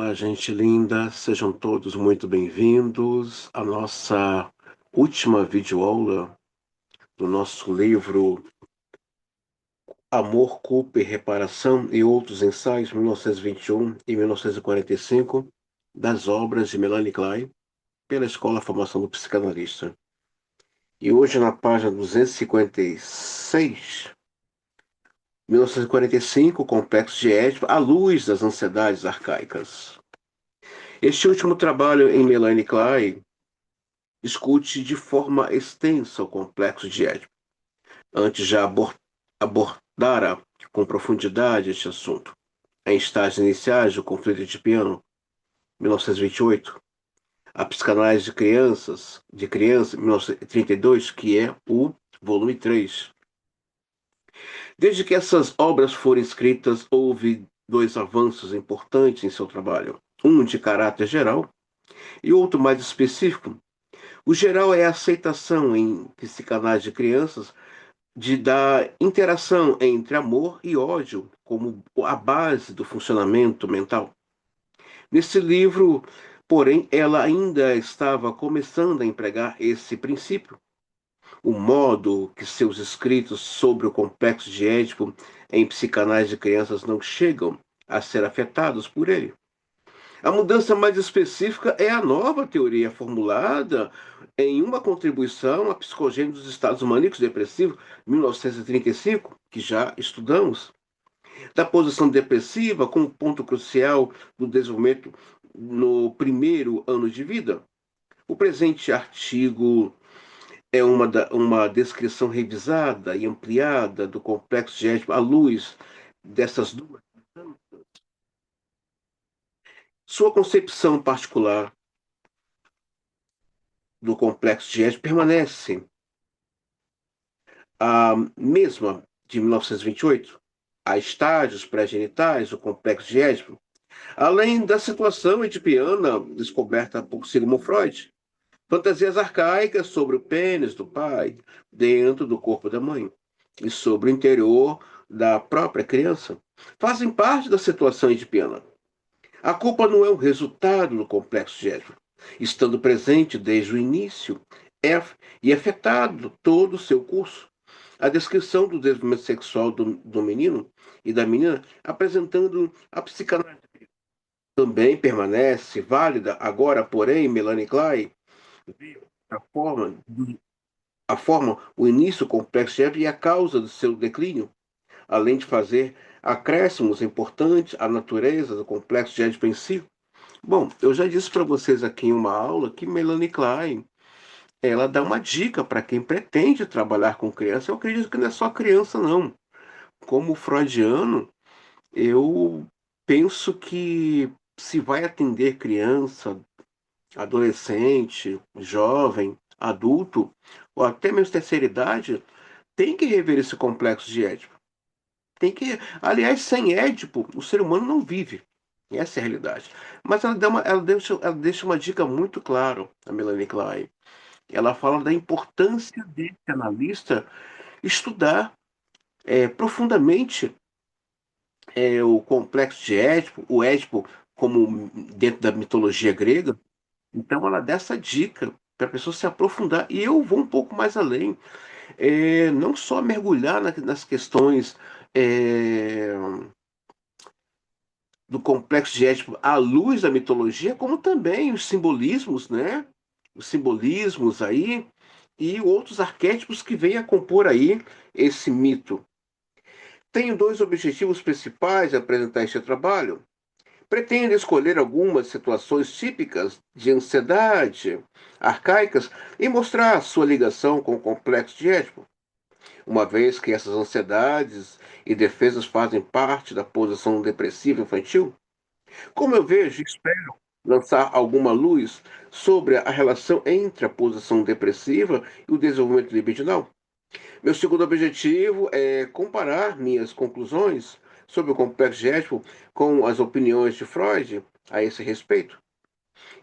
Olá, gente linda, sejam todos muito bem-vindos à nossa última videoaula do nosso livro Amor, Culpa e Reparação e Outros Ensaios, 1921 e 1945, das obras de Melanie Klein, pela Escola de Formação do Psicanalista. E hoje, na página 256, 1945, Complexo de Édipo, à luz das ansiedades arcaicas. Este último trabalho em Melanie Klein discute de forma extensa o complexo de Édipo. Antes já abordara com profundidade este assunto. Em estágios iniciais do conflito edipiano, 1928, a psicanálise de criança, 1932, que é o volume 3. Desde que essas obras foram escritas, houve dois avanços importantes em seu trabalho. Um de caráter geral e outro mais específico. O geral é a aceitação em psicanálise de crianças da interação entre amor e ódio como a base do funcionamento mental. Nesse livro, porém, ela ainda estava começando a empregar esse princípio. O modo que seus escritos sobre o complexo de Édipo em psicanálise de crianças não chegam a ser afetados por ele. A mudança mais específica é a nova teoria formulada em uma contribuição à psicogênese dos estados maníacos depressivos, 1935, que já estudamos, da posição depressiva como ponto crucial do desenvolvimento no primeiro ano de vida. O presente artigo é uma descrição revisada e ampliada do complexo de Édipo à luz dessas duas. Sua concepção particular do complexo de Édipo permanece a mesma de 1928, há estágios pré-genitais do complexo de Édipo, além da situação edipiana descoberta por Sigmund Freud, fantasias arcaicas sobre o pênis do pai dentro do corpo da mãe e sobre o interior da própria criança fazem parte da situação edipiana. A culpa não é um resultado do complexo de Édipo, estando presente desde o início e afetado todo o seu curso. A descrição do desenvolvimento sexual do menino e da menina, apresentando a psicanálise, também permanece válida. Agora, porém, Melanie Klein viu a forma, o início complexo e a causa do seu declínio, além de fazer acréscimos importantes à natureza do complexo de Édipo em si. Bom, eu já disse para vocês aqui em uma aula que Melanie Klein ela dá uma dica para quem pretende trabalhar com criança. Eu acredito que não é só criança, não. Como freudiano, eu penso que se vai atender criança, adolescente, jovem, adulto, ou até mesmo terceira idade, tem que rever esse complexo de Édipo. Tem que, aliás, sem Édipo, o ser humano não vive. Essa é a realidade. Mas ela deixa uma dica muito clara, a Melanie Klein. Ela fala da importância desse analista estudar profundamente o complexo de Édipo, o Édipo como dentro da mitologia grega. Então ela dá essa dica para a pessoa se aprofundar. E eu vou um pouco mais além, não só mergulhar nas questões é, do complexo de Édipo à luz da mitologia, como também os simbolismos, né? Os simbolismos aí e outros arquétipos que vêm a compor aí esse mito. Tenho dois objetivos principais a apresentar este trabalho. Pretendo escolher algumas situações típicas de ansiedade arcaicas e mostrar sua ligação com o complexo de Édipo, uma vez que essas ansiedades e defesas fazem parte da posição depressiva infantil. Como eu vejo, espero lançar alguma luz sobre a relação entre a posição depressiva e o desenvolvimento libidinal. Meu segundo objetivo é comparar minhas conclusões sobre o complexo de Édipo com as opiniões de Freud a esse respeito.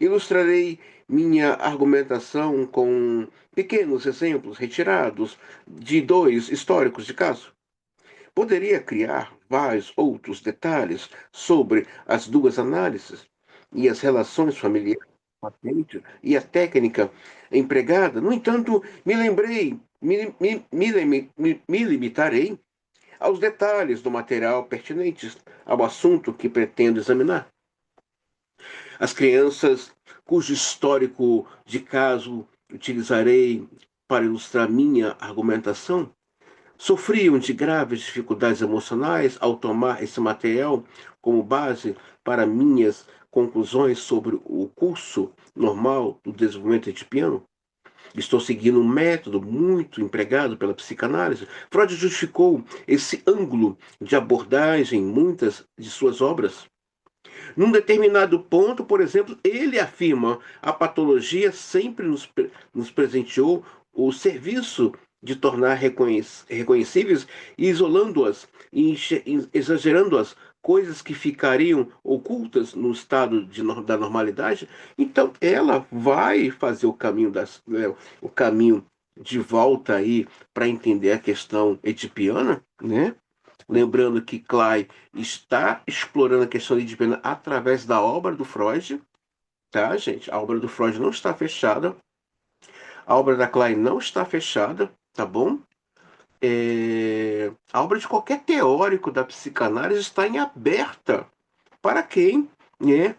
Ilustrarei minha argumentação com pequenos exemplos retirados de dois históricos de caso. Poderia criar vários outros detalhes sobre as duas análises, e as relações familiares com o paciente e a técnica empregada. No entanto, me limitarei aos detalhes do material pertinentes ao assunto que pretendo examinar. As crianças cujo histórico de caso utilizarei para ilustrar minha argumentação sofriam de graves dificuldades emocionais ao tomar esse material como base para minhas conclusões sobre o curso normal do desenvolvimento de piano. Estou seguindo um método muito empregado pela psicanálise. Freud justificou esse ângulo de abordagem em muitas de suas obras. Num determinado ponto, por exemplo, ele afirma a patologia sempre nos presenteou o serviço de tornar reconhecíveis, isolando-as e exagerando-as, coisas que ficariam ocultas no estado da normalidade. Então, ela vai fazer o caminho de volta aí para entender a questão edipiana, né? Lembrando que Klein está explorando a questão de pena através da obra do Freud, tá, gente? A obra do Freud não está fechada, a obra da Klein não está fechada, tá bom? A obra de qualquer teórico da psicanálise está em aberta para quem, né?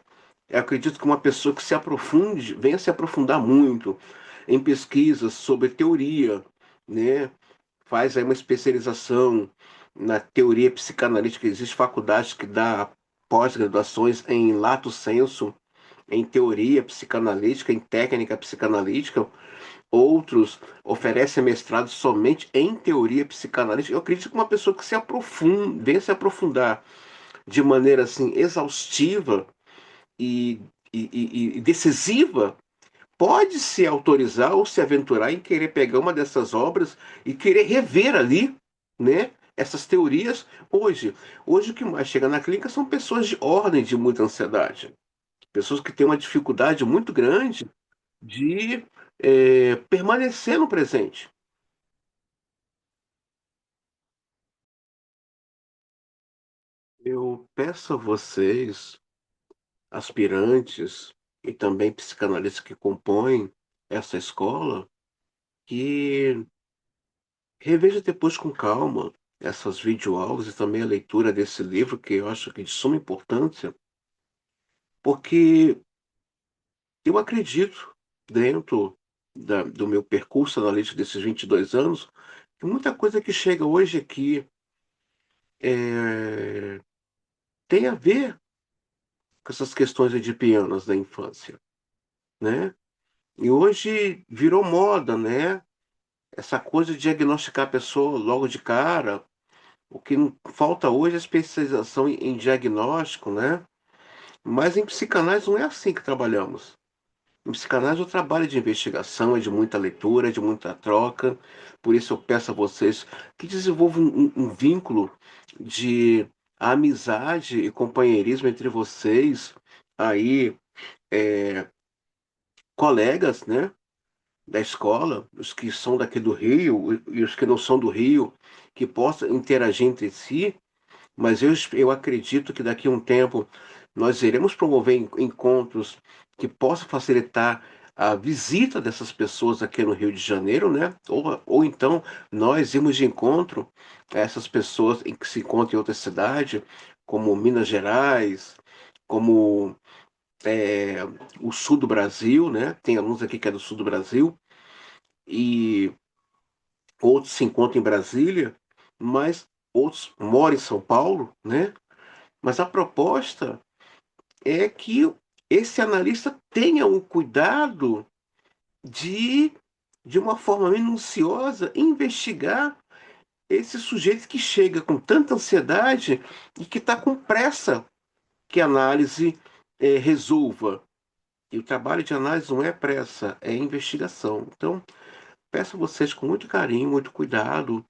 Eu acredito que uma pessoa que se aprofunde, venha se aprofundar muito em pesquisas sobre teoria, né? Faz aí uma especialização na teoria psicanalítica. Existem faculdades que dá pós-graduações em lato sensu, em teoria psicanalítica, em técnica psicanalítica. Outros oferecem mestrado somente em teoria psicanalítica. Eu acredito que uma pessoa que se aprofunda, venha se aprofundar de maneira assim exaustiva e, e decisiva, pode se autorizar ou se aventurar em querer pegar uma dessas obras e querer rever ali, né? Essas teorias hoje o que mais chega na clínica são pessoas de ordem de muita ansiedade, pessoas que têm uma dificuldade muito grande de permanecer no presente. Eu peço a vocês, aspirantes e também psicanalistas que compõem essa escola, que reveja depois com calma essas videoaulas e também a leitura desse livro, que eu acho que é de suma importância, porque eu acredito, dentro do meu percurso analítico desses 22 anos, que muita coisa que chega hoje aqui é, tem a ver com essas questões edipianas da infância, né? E hoje virou moda, né? Essa coisa de diagnosticar a pessoa logo de cara. O que falta hoje é especialização em diagnóstico, né? Mas em psicanálise não é assim que trabalhamos. Em psicanálise o trabalho é de investigação, é de muita leitura, é de muita troca. Por isso eu peço a vocês que desenvolvam um vínculo de amizade e companheirismo entre vocês, aí, colegas, né? Da escola, os que são daqui do Rio e os que não são do Rio, que possam interagir entre si. Mas eu acredito que daqui a um tempo nós iremos promover encontros que possam facilitar a visita dessas pessoas aqui no Rio de Janeiro, né? Ou então nós irmos de encontro a essas pessoas em que se encontram em outra cidade, como Minas Gerais, como é, o sul do Brasil, né? Tem alunos aqui que é do sul do Brasil, e outros se encontram em Brasília, mas outros moram em São Paulo, né? Mas a proposta é que esse analista tenha o cuidado de, de uma forma minuciosa, investigar esse sujeito que chega com tanta ansiedade e que está com pressa que a análise resolva. E o trabalho de análise não é pressa, é investigação. Então, peço a vocês com muito carinho, muito cuidado,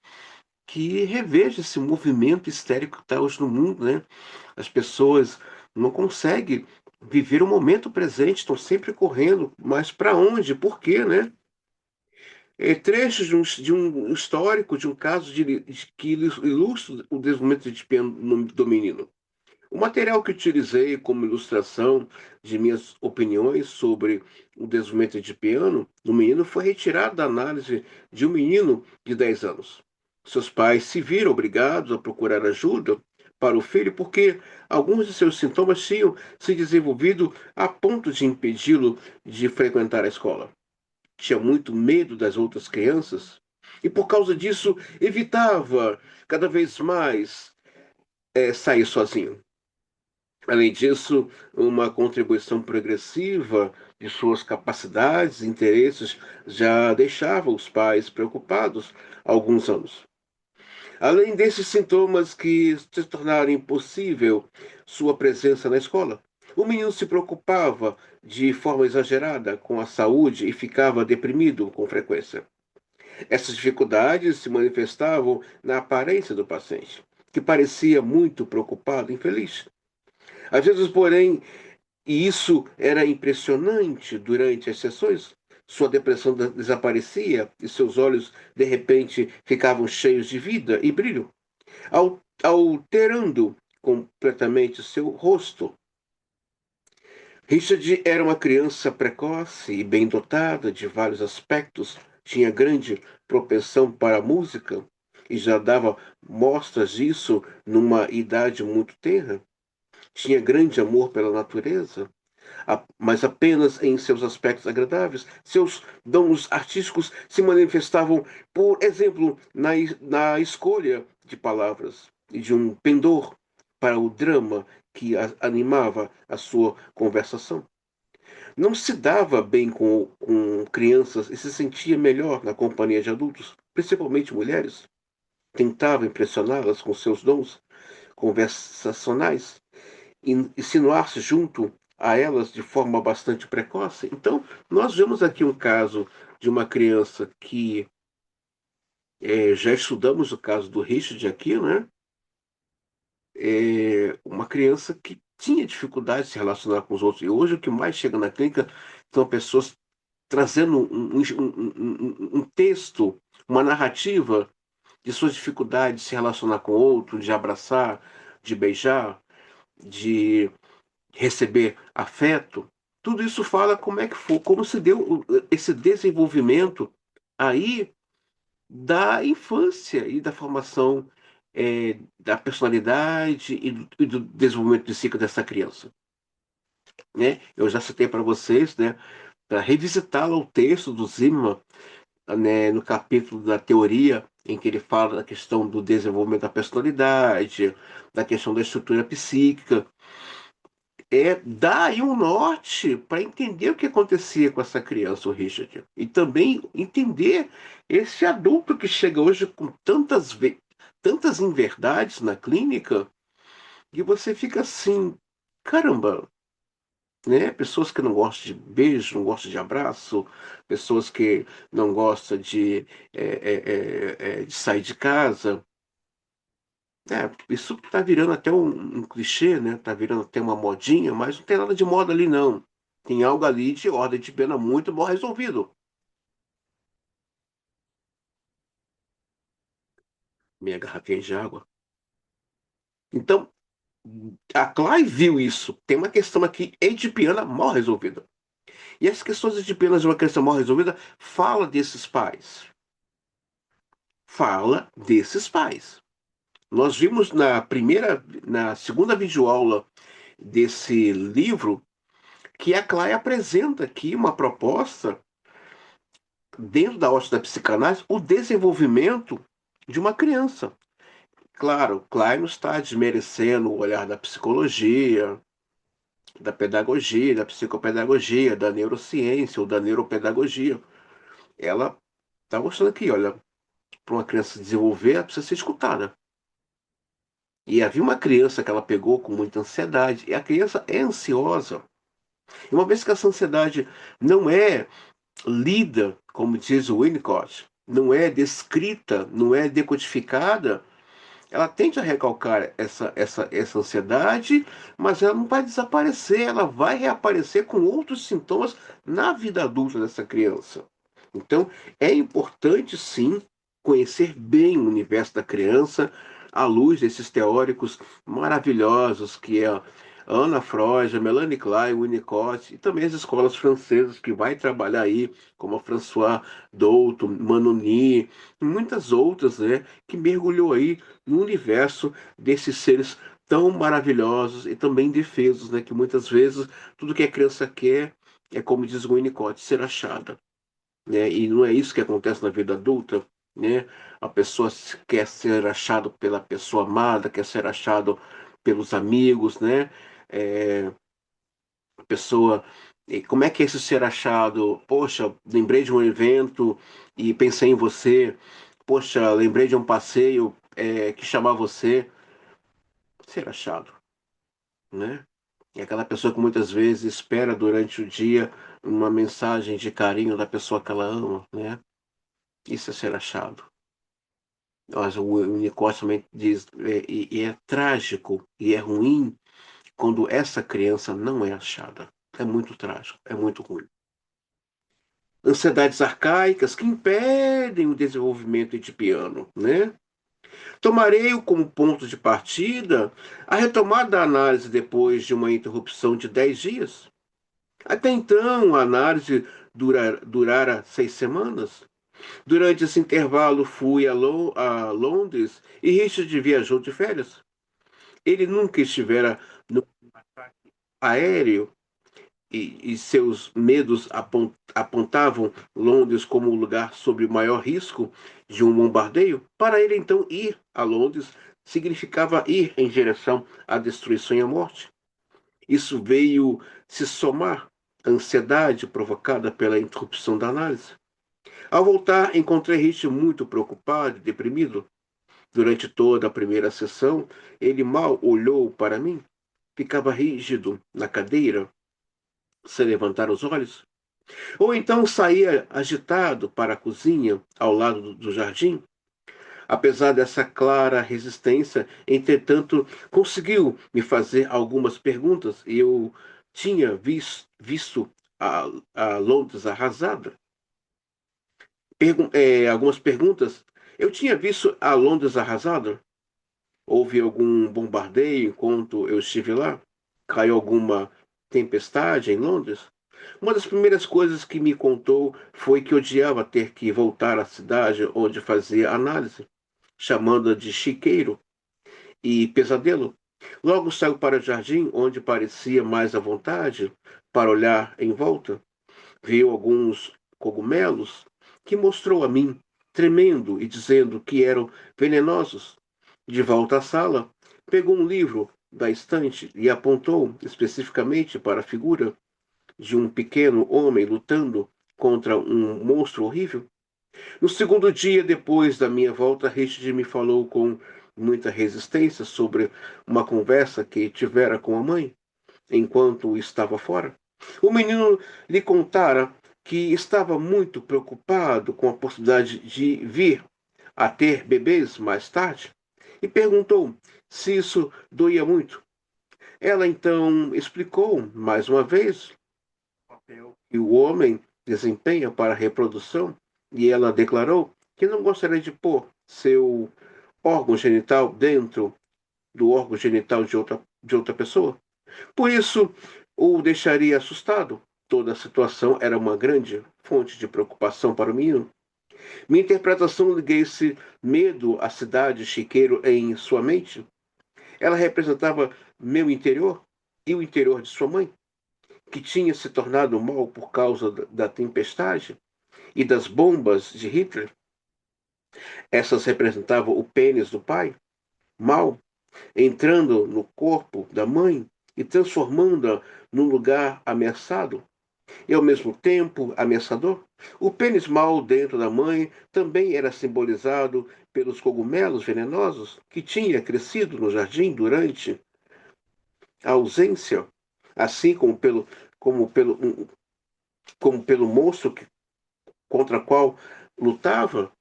que reveja esse movimento histérico que está hoje no mundo, né? As pessoas não conseguem viver o momento presente, estão sempre correndo, mas para onde? Por quê, né? Trechos de um histórico, de um caso que ilustra o desenvolvimento do menino. material que utilizei como ilustração de minhas opiniões sobre o desenvolvimento de piano no menino foi retirado da análise de um menino de 10 anos. Seus pais se viram obrigados a procurar ajuda para o filho porque alguns de seus sintomas tinham se desenvolvido a ponto de impedi-lo de frequentar a escola. Tinha muito medo das outras crianças e, por causa disso, evitava cada vez mais sair sozinho. Além disso, uma contribuição progressiva de suas capacidades e interesses já deixava os pais preocupados há alguns anos. Além desses sintomas que se tornaram impossível sua presença na escola, o menino se preocupava de forma exagerada com a saúde e ficava deprimido com frequência. Essas dificuldades se manifestavam na aparência do paciente, que parecia muito preocupado e infeliz. Às vezes, porém, e isso era impressionante durante as sessões, sua depressão desaparecia e seus olhos, de repente, ficavam cheios de vida e brilho, alterando completamente seu rosto. Richard era uma criança precoce e bem dotada de vários aspectos, tinha grande propensão para a música e já dava mostras disso numa idade muito tenra. Tinha grande amor pela natureza, mas apenas em seus aspectos agradáveis. Seus dons artísticos se manifestavam, por exemplo, na escolha de palavras e de um pendor para o drama que animava a sua conversação. Não se dava bem com crianças e se sentia melhor na companhia de adultos, principalmente mulheres. Tentava impressioná-las com seus dons conversacionais e insinuar-se junto a elas de forma bastante precoce. Então, nós vemos aqui um caso de uma criança que já estudamos o caso do Richard aqui, né? Uma criança que tinha dificuldade de se relacionar com os outros. E hoje o que mais chega na clínica são pessoas trazendo um texto, uma narrativa de suas dificuldades de se relacionar com o outro, de abraçar, de beijar, de receber afeto. Tudo isso fala como é que foi, como se deu esse desenvolvimento aí da infância e da formação da personalidade e do desenvolvimento psíquico dessa criança, né? Eu já citei para vocês, né, para revisitar lá o texto do Zimmermann, né, no capítulo da teoria em que ele fala da questão do desenvolvimento da personalidade, da questão da estrutura psíquica, dar aí um norte para entender o que acontecia com essa criança, o Richard. E também entender esse adulto que chega hoje com tantas inverdades na clínica, que você fica assim, caramba, né? Pessoas que não gostam de beijo, não gostam de abraço, pessoas que não gostam de sair de casa. Isso tá virando até um clichê, né? Tá virando até uma modinha, mas não tem nada de moda ali, não. Tem algo ali de ordem de pena muito mal resolvido. Minha garrafinha de água. Então, a Clay viu isso. Tem uma questão aqui edipiana mal resolvida. E essas questões edipianas de uma questão mal resolvida fala desses pais. Fala desses pais. Nós vimos na segunda videoaula desse livro que a Clay apresenta aqui uma proposta dentro da ótica da psicanálise, o desenvolvimento de uma criança. Claro, Klein não está desmerecendo o olhar da psicologia, da pedagogia, da psicopedagogia, da neurociência ou da neuropedagogia. Ela está mostrando aqui, olha, para uma criança se desenvolver, ela precisa ser escutada. E havia uma criança que ela pegou com muita ansiedade, e a criança é ansiosa. E uma vez que essa ansiedade não é lida, como diz o Winnicott, não é descrita, não é decodificada, ela tende a recalcar essa ansiedade, mas ela não vai desaparecer, ela vai reaparecer com outros sintomas na vida adulta dessa criança. Então, é importante sim conhecer bem o universo da criança, à luz desses teóricos maravilhosos que é Anna Freud, a Melanie Klein, Winnicott e também as escolas francesas que vai trabalhar aí, como a François Douto, Manoni, e muitas outras, né, que mergulhou aí no universo desses seres tão maravilhosos e também indefesos, né, que muitas vezes tudo que a criança quer é, como diz Winnicott, ser achada, né? E não é isso que acontece na vida adulta, né? A pessoa quer ser achado pela pessoa amada, quer ser achado pelos amigos, né? É, a pessoa, e como é que é esse ser achado? Poxa, lembrei de um evento e pensei em você. Poxa, lembrei de um passeio que chamar você. Ser achado, né? É aquela pessoa que muitas vezes espera durante o dia uma mensagem de carinho da pessoa que ela ama, né? Isso é ser achado. Mas o Winnicott também diz, e é trágico e é ruim quando essa criança não é achada. É muito trágico, é muito ruim. Ansiedades arcaicas que impedem o desenvolvimento edipiano, né? Tomarei como ponto de partida a retomada da análise depois de uma interrupção de 10 dias. Até então, a análise durara 6 semanas. Durante esse intervalo, fui a Londres e Richard viajou de férias. Ele nunca estivera no aéreo e seus medos apontavam Londres como o lugar sob maior risco de um bombardeio. Para ele, então, ir a Londres significava ir em direção à destruição e à morte. Isso veio se somar à ansiedade provocada pela interrupção da análise. Ao voltar, encontrei Rich muito preocupado e deprimido. Durante toda a primeira sessão, ele mal olhou para mim, ficava rígido na cadeira, sem levantar os olhos. Ou então saía agitado para a cozinha, ao lado do jardim. Apesar dessa clara resistência, entretanto, conseguiu me fazer algumas perguntas e eu tinha visto a Londres arrasada. Algumas perguntas. Eu tinha visto a Londres arrasada? Houve algum bombardeio enquanto eu estive lá? Caiu alguma tempestade em Londres? Uma das primeiras coisas que me contou foi que odiava ter que voltar à cidade onde fazia análise, chamando-a de chiqueiro e pesadelo. Logo saiu para o jardim, onde parecia mais à vontade para olhar em volta. Viu alguns cogumelos que mostrou a mim, tremendo e dizendo que eram venenosos. De volta à sala, pegou um livro da estante e apontou especificamente para a figura de um pequeno homem lutando contra um monstro horrível. No segundo dia depois da minha volta, Richard me falou com muita resistência sobre uma conversa que tivera com a mãe enquanto estava fora. O menino lhe contara que estava muito preocupado com a possibilidade de vir a ter bebês mais tarde e perguntou se isso doía muito. Ela então explicou mais uma vez o papel que o homem desempenha para a reprodução e ela declarou que não gostaria de pôr seu órgão genital dentro do órgão genital de outra pessoa. Por isso, o deixaria assustado. Toda a situação era uma grande fonte de preocupação para o menino. Minha interpretação liguei esse medo à cidade chiqueiro em sua mente. Ela representava meu interior e o interior de sua mãe, que tinha se tornado mal por causa da tempestade e das bombas de Hitler. Essas representavam o pênis do pai, mal, entrando no corpo da mãe e transformando-a num lugar ameaçado e ao mesmo tempo ameaçador. O pênis mal dentro da mãe também era simbolizado pelos cogumelos venenosos que tinha crescido no jardim durante a ausência, assim como pelo, como pelo monstro contra o qual lutava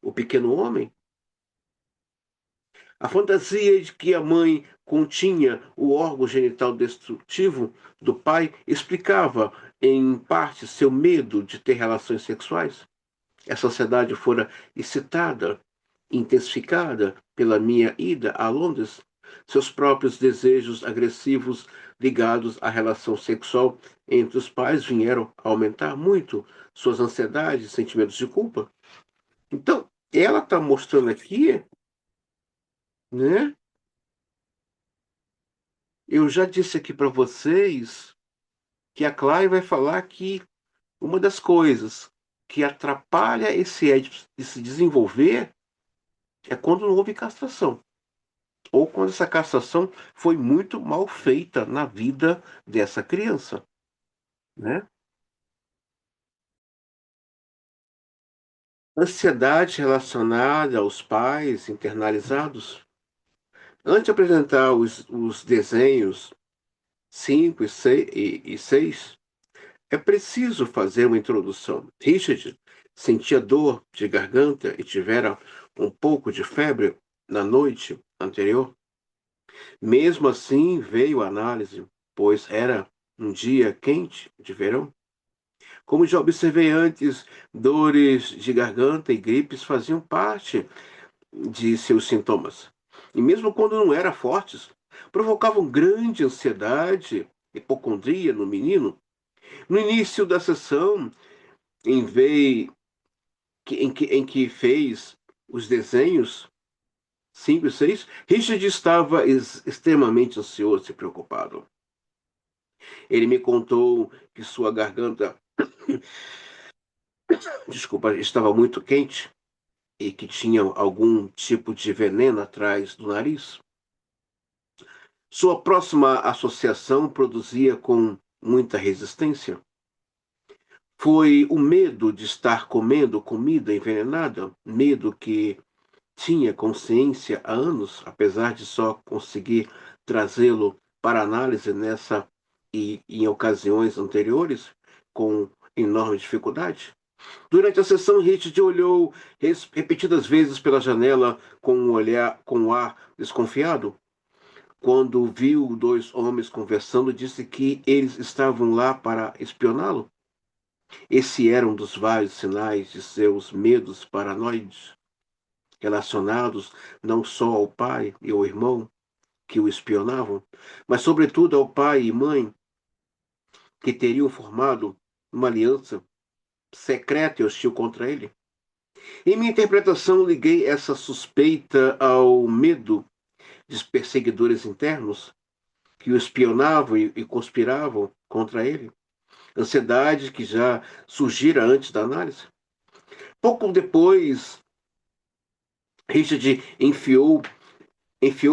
o pequeno homem. A fantasia de que a mãe continha o órgão genital destrutivo do pai explicava, em parte, seu medo de ter relações sexuais. A sociedade fora excitada intensificada pela minha ida a Londres. Seus próprios desejos agressivos ligados à relação sexual entre os pais vieram a aumentar muito suas ansiedades e sentimentos de culpa. Então, ela está mostrando aqui, né? Eu já disse aqui para vocês que a Clay vai falar que uma das coisas que atrapalha esse Édipo de se desenvolver é quando não houve castração, ou quando essa castração foi muito mal feita na vida dessa criança, né? Ansiedade relacionada aos pais internalizados. Antes de apresentar os desenhos 5 e 6, é preciso fazer uma introdução. Richard sentia dor de garganta e tivera um pouco de febre na noite anterior. Mesmo assim, veio a análise, pois era um dia quente de verão. Como já observei antes, dores de garganta e gripes faziam parte de seus sintomas. E mesmo quando não eram fortes, provocavam grande ansiedade, hipocondria no menino. No início da sessão, em vez em que fez os desenhos 5 e 6, Richard estava extremamente ansioso e preocupado. Ele me contou que sua garganta, desculpa, estava muito quente e que tinha algum tipo de veneno atrás do nariz. Sua próxima associação produzia com muita resistência. Foi o medo de estar comendo comida envenenada, medo que tinha consciência há anos, apesar de só conseguir trazê-lo para análise nessa e em ocasiões anteriores, com enorme dificuldade. Durante a sessão, Richard olhou repetidas vezes pela janela com um ar desconfiado. Quando viu dois homens conversando, disse que eles estavam lá para espioná-lo. Esse era um dos vários sinais de seus medos paranoides, relacionados não só ao pai e ao irmão que o espionavam, mas sobretudo ao pai e mãe que teriam formado uma aliança secreta e hostil contra ele. Em minha interpretação, liguei essa suspeita ao medo dos perseguidores internos que o espionavam e conspiravam contra ele. Ansiedade que já surgira antes da análise. Pouco depois, Richard enfiou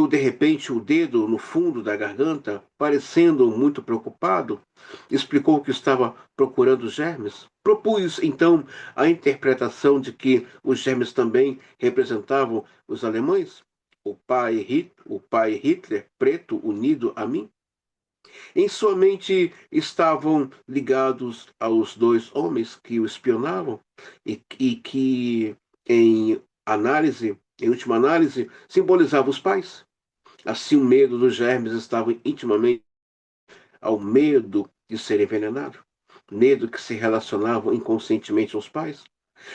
de repente o dedo no fundo da garganta, parecendo muito preocupado. Explicou que estava procurando germes. Propus então a interpretação de que os germes também representavam os alemães, o pai Hitler preto unido a mim. Em sua mente estavam ligados aos dois homens que o espionavam e que, em última análise, simbolizavam os pais. Assim, o medo dos germes estava intimamente ao medo de ser envenenado, medo que se relacionava inconscientemente aos pais.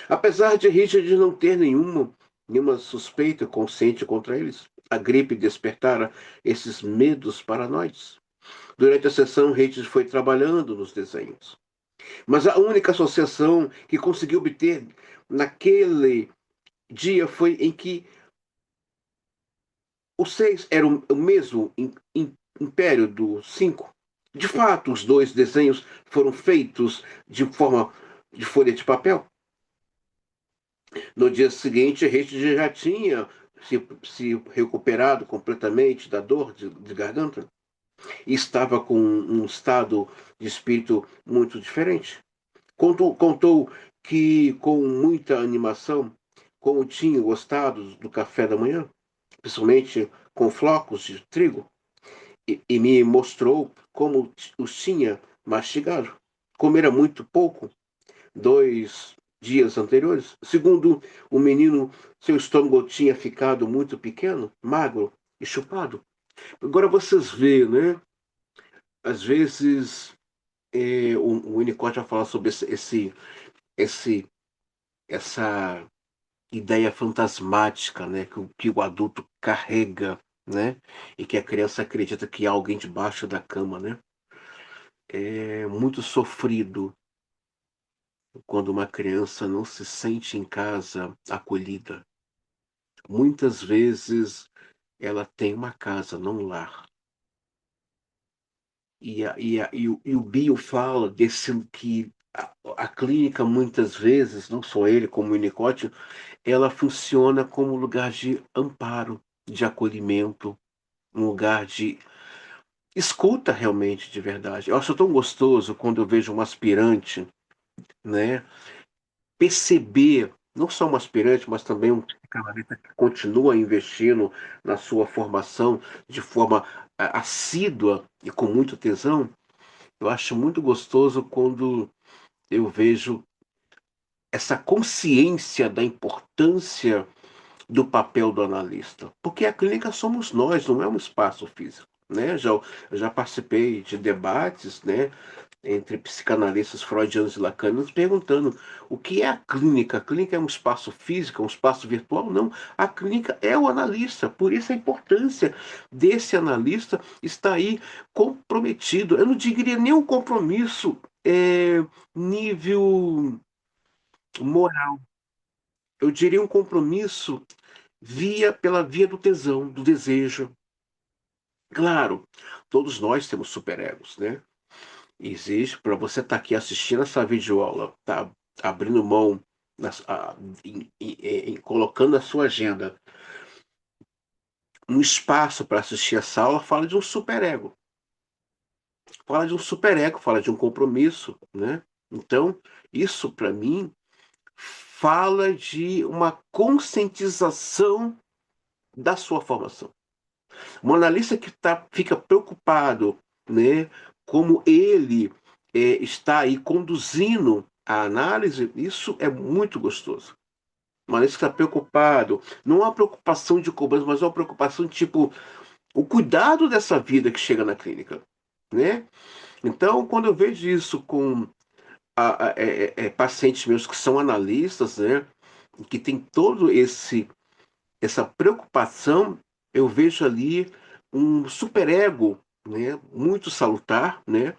Apesar de Richard não ter nenhuma suspeita consciente contra eles, a gripe despertara esses medos paranoides. Durante a sessão, Richard foi trabalhando nos desenhos. Mas a única associação que conseguiu obter naquele dia foi em que o 6 era o mesmo império do 5. De fato, os dois desenhos foram feitos de forma de folha de papel. No dia seguinte, Richard já tinha se recuperado completamente da dor de garganta e estava com um estado de espírito muito diferente. Contou que, com muita animação, como tinha gostado do café da manhã, principalmente com flocos de trigo, e me mostrou como os tinha mastigado. Comera muito pouco 2 dias anteriores. Segundo o menino, seu estômago tinha ficado muito pequeno, magro e chupado. Agora vocês veem, né? Às vezes o Winnicott vai falar sobre esse, essa ideia fantasmática, né, que o adulto carrega, né, e que a criança acredita que há alguém debaixo da cama, né. É muito sofrido quando uma criança não se sente em casa acolhida. Muitas vezes ela tem uma casa, não um lar. E o Bill fala desse que a clínica muitas vezes, não só ele como o Winnicott, ela funciona como lugar de amparo, de acolhimento, um lugar de escuta realmente de verdade. Eu acho tão gostoso quando eu vejo um aspirante, né, perceber, não só um aspirante, mas também um psicanalista que continua investindo na sua formação de forma assídua e com muito tesão. Eu acho muito gostoso quando eu vejo essa consciência da importância do papel do analista, porque a clínica somos nós, não é um espaço físico, né? Eu já participei de debates, né, entre psicanalistas freudianos e lacanianos perguntando o que é a clínica? A clínica é um espaço físico, é um espaço virtual? Não, a clínica é o analista, por isso a importância desse analista está aí comprometido. Eu não diria nem um compromisso nível moral, eu diria um compromisso pela via do tesão, do desejo. Claro, todos nós temos superegos, né? Existe para você estar aqui assistindo essa videoaula, tá abrindo mão, colocando na sua agenda um espaço para assistir essa aula, fala de um superego. Fala de um superego, fala de um compromisso, né? Então, isso para mim fala de uma conscientização da sua formação. Um analista que fica preocupado, né, como ele está aí conduzindo a análise, isso é muito gostoso. Um analista que está preocupado, não é uma preocupação de cobrança, mas é uma preocupação tipo o cuidado dessa vida que chega na clínica, né? Então, quando eu vejo isso com pacientes meus que são analistas, né, que tem todo essa preocupação, eu vejo ali um superego, né, muito salutar, né,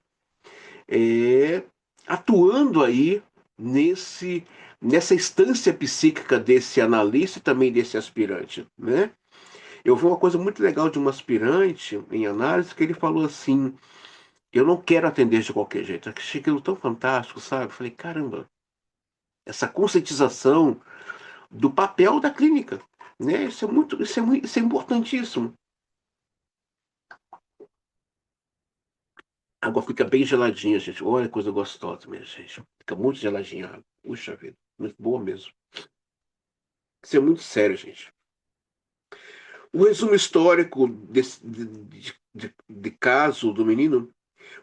é, atuando aí nesse nessa instância psíquica desse analista e também desse aspirante, né? Eu vi uma coisa muito legal de um aspirante em análise que ele falou assim: eu não quero atender de qualquer jeito. Eu achei aquilo tão fantástico, sabe? Eu falei, caramba, essa conscientização do papel da clínica, né? Isso é importantíssimo. A água fica bem geladinha, gente. Olha, coisa gostosa, minha gente. Fica muito geladinha a água. Puxa vida, muito boa mesmo. Isso é muito sério, gente. O resumo histórico de caso do menino: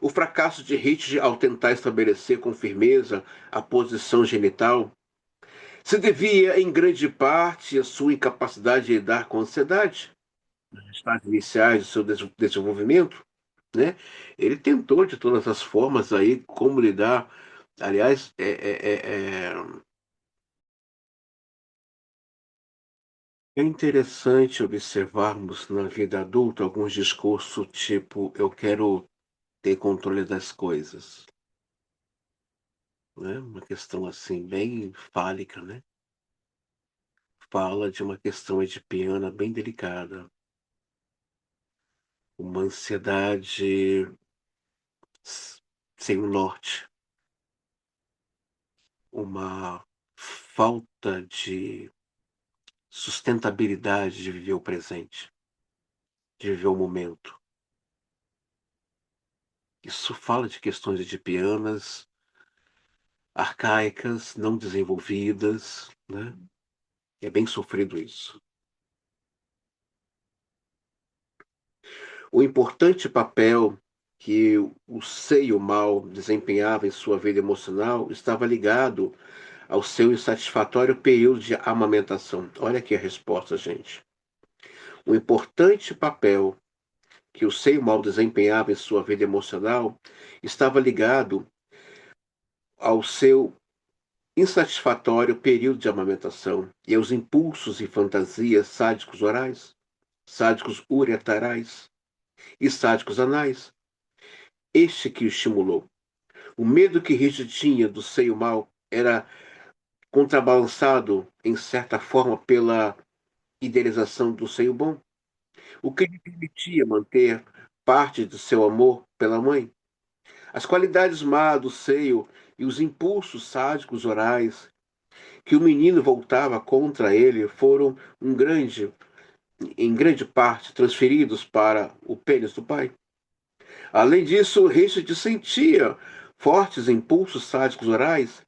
o fracasso de Hitch ao tentar estabelecer com firmeza a posição genital se devia, em grande parte, à sua incapacidade de lidar com a ansiedade, nos estágios iniciais do seu desenvolvimento, né? Ele tentou de todas as formas aí como lidar. Aliás, é interessante observarmos na vida adulta alguns discursos tipo eu quero ter controle das coisas, né? Uma questão assim bem fálica, né? Fala de uma questão edipiana bem delicada, uma ansiedade sem um norte, uma falta de sustentabilidade de viver o presente, de viver o momento. Isso fala de questões edipianas, arcaicas, não desenvolvidas, né? É bem sofrido isso. O importante papel que o seio mal desempenhava em sua vida emocional estava ligado ao seu insatisfatório período de amamentação. Olha aqui a resposta, gente. O importante papel que o seio mal desempenhava em sua vida emocional estava ligado ao seu insatisfatório período de amamentação e aos impulsos e fantasias sádicos orais, sádicos ureterais e sádicos anais. Este que o estimulou. O medo que Richard tinha do seio mau era contrabalançado, em certa forma, pela idealização do seio bom, o que lhe permitia manter parte do seu amor pela mãe. As qualidades má do seio e os impulsos sádicos orais que o menino voltava contra ele foram em grande parte transferidos para o pênis do pai. Além disso, Richard sentia fortes impulsos sádicos orais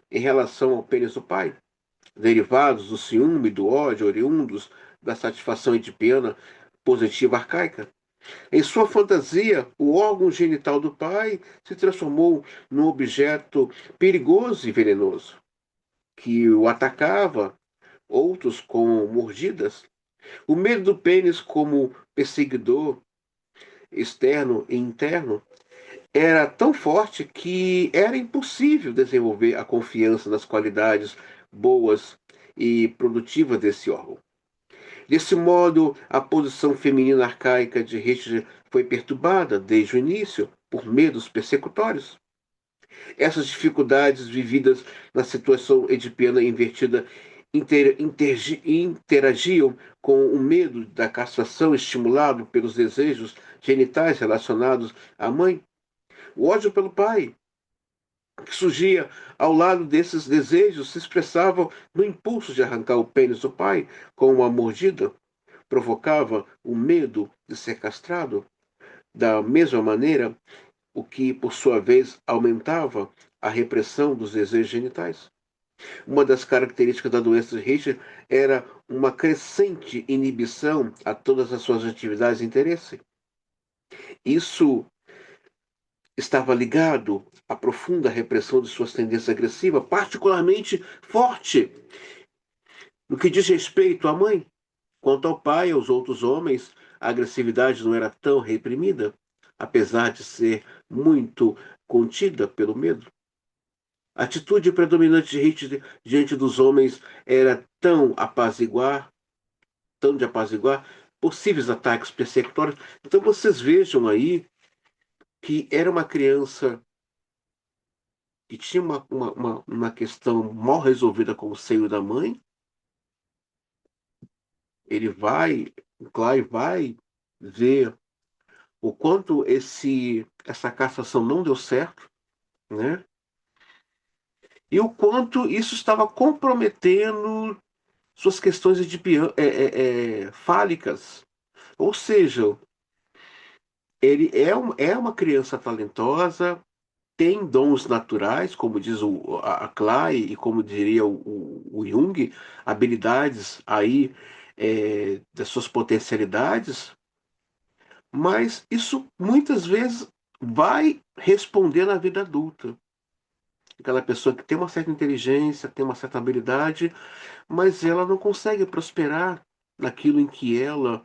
em relação ao pênis do pai, derivados do ciúme e do ódio oriundos da satisfação edipiana positiva arcaica. Em sua fantasia, o órgão genital do pai se transformou num objeto perigoso e venenoso, que o atacava, outros com mordidas. O medo do pênis como perseguidor externo e interno era tão forte que era impossível desenvolver a confiança nas qualidades boas e produtivas desse órgão. Desse modo, a posição feminina arcaica de Richard foi perturbada desde o início por medos persecutórios. Essas dificuldades vividas na situação edipiana invertida interagiam com o medo da castração estimulado pelos desejos genitais relacionados à mãe, o ódio pelo pai, que surgia ao lado desses desejos, se expressavam no impulso de arrancar o pênis do pai com uma mordida, provocava o medo de ser castrado. Da mesma maneira, o que, por sua vez, aumentava a repressão dos desejos genitais. Uma das características da doença de Richard era uma crescente inibição a todas as suas atividades de interesse. Isso estava ligado à profunda repressão de suas tendências agressivas, particularmente forte no que diz respeito à mãe. Quanto ao pai e aos outros homens, a agressividade não era tão reprimida, apesar de ser muito contida pelo medo. A atitude predominante de Hitler diante dos homens era tão de apaziguar possíveis ataques persecutórios. Então vocês vejam aí que era uma criança que tinha uma questão mal resolvida com o seio da mãe. Ele vai, o Clay vai ver o quanto essa castração não deu certo, né? E o quanto isso estava comprometendo suas questões fálicas. Ou seja, ele é uma criança talentosa, tem dons naturais, como diz a Clay e como diria o Jung, habilidades aí das suas potencialidades, mas isso muitas vezes vai responder na vida adulta. Aquela pessoa que tem uma certa inteligência, tem uma certa habilidade, mas ela não consegue prosperar naquilo em que ela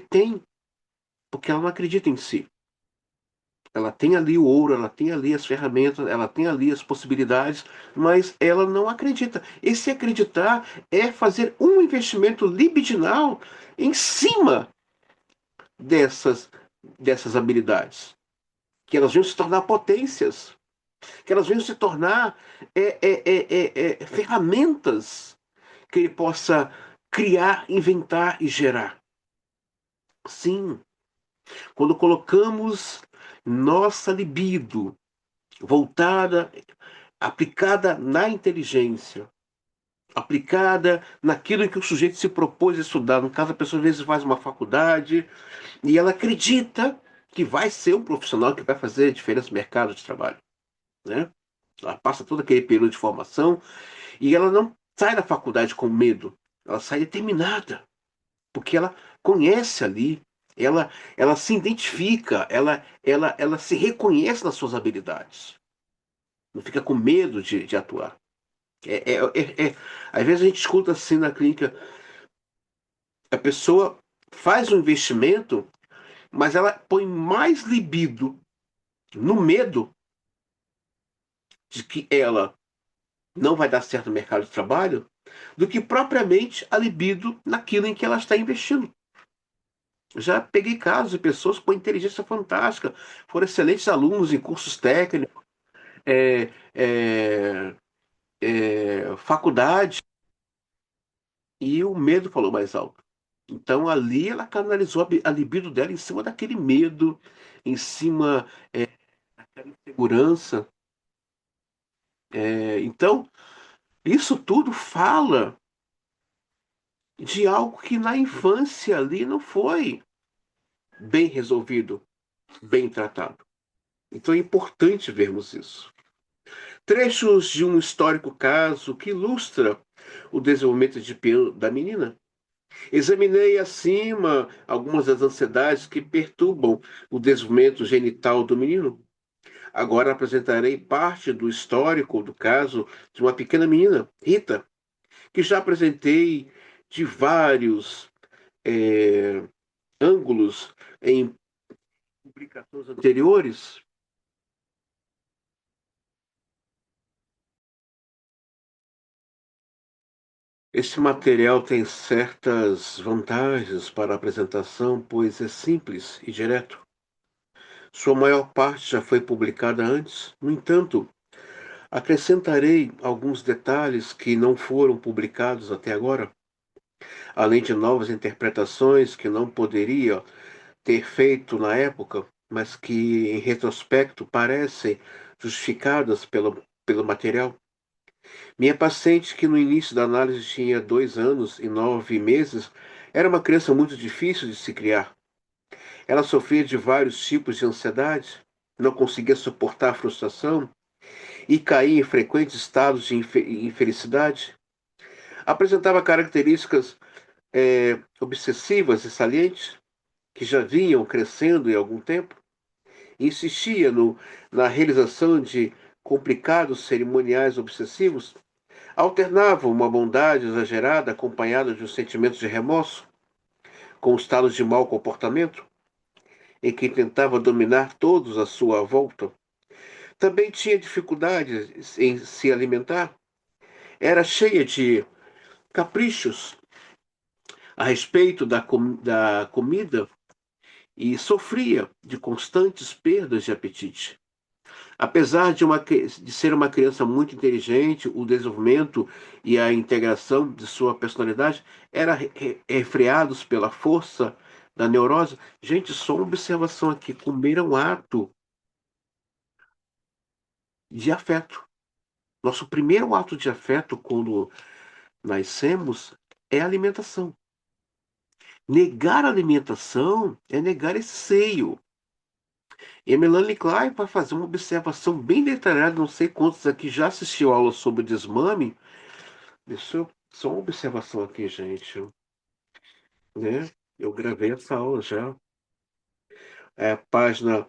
tem, porque ela não acredita em si. Ela tem ali o ouro, ela tem ali as ferramentas, ela tem ali as possibilidades, mas ela não acredita. Esse acreditar é fazer um investimento libidinal em cima dessas, dessas habilidades, que elas vão se tornar potências, que elas vão se tornar ferramentas que ele possa criar, inventar e gerar. Sim, quando colocamos nossa libido voltada, aplicada na inteligência, aplicada naquilo em que o sujeito se propôs a estudar. No caso, a pessoa às vezes faz uma faculdade e ela acredita que vai ser um profissional que vai fazer diferença no mercado de trabalho, né? Ela passa todo aquele período de formação e ela não sai da faculdade com medo, ela sai determinada, porque ela conhece ali, ela se identifica, ela se reconhece nas suas habilidades, não fica com medo de atuar. Às vezes a gente escuta assim na clínica, a pessoa faz um investimento, mas ela põe mais libido no medo de que ela não vai dar certo no mercado de trabalho, do que propriamente a libido naquilo em que ela está investindo. Já peguei casos de pessoas com inteligência fantástica, foram excelentes alunos em cursos técnicos, é, é, faculdade, e o medo falou mais alto. Então ali ela canalizou a libido dela em cima daquele medo, em cima daquela insegurança. Então, isso tudo fala de algo que na infância ali não foi bem resolvido, bem tratado. Então é importante vermos isso. Trechos de um histórico caso que ilustra o desenvolvimento da menina. Examinei acima algumas das ansiedades que perturbam o desenvolvimento genital do menino. Agora apresentarei parte do histórico do caso de uma pequena menina, Rita, que já apresentei de vários eh, ângulos em publicações anteriores. Esse material tem certas vantagens para a apresentação, pois é simples e direto. Sua maior parte já foi publicada antes. No entanto, acrescentarei alguns detalhes que não foram publicados até agora, além de novas interpretações que não poderia ter feito na época, mas que, em retrospecto, parecem justificadas pelo material. Minha paciente, que no início da análise tinha 2 anos e 9 meses, era uma criança muito difícil de se criar. Ela sofria de vários tipos de ansiedade, não conseguia suportar a frustração e caía em frequentes estados de infelicidade. Apresentava características obsessivas e salientes, que já vinham crescendo em algum tempo. Insistia na realização de complicados cerimoniais obsessivos. Alternava uma bondade exagerada acompanhada de um sentimento de remorso, com estados de mau comportamento, em que tentava dominar todos à sua volta. Também tinha dificuldades em se alimentar. Era cheia de caprichos a respeito da comida e sofria de constantes perdas de apetite. Apesar de ser uma criança muito inteligente, o desenvolvimento e a integração de sua personalidade eram refreados pela força da neurose. Gente, só uma observação aqui: comer é um ato de afeto. Nosso primeiro ato de afeto quando nascemos é a alimentação. Negar a alimentação é negar esse seio. E a Melanie Klein vai fazer uma observação bem detalhada, não sei quantos aqui já assistiu aula sobre desmame. Deixa eu, só uma observação aqui, gente, né? Eu gravei essa aula já. É a página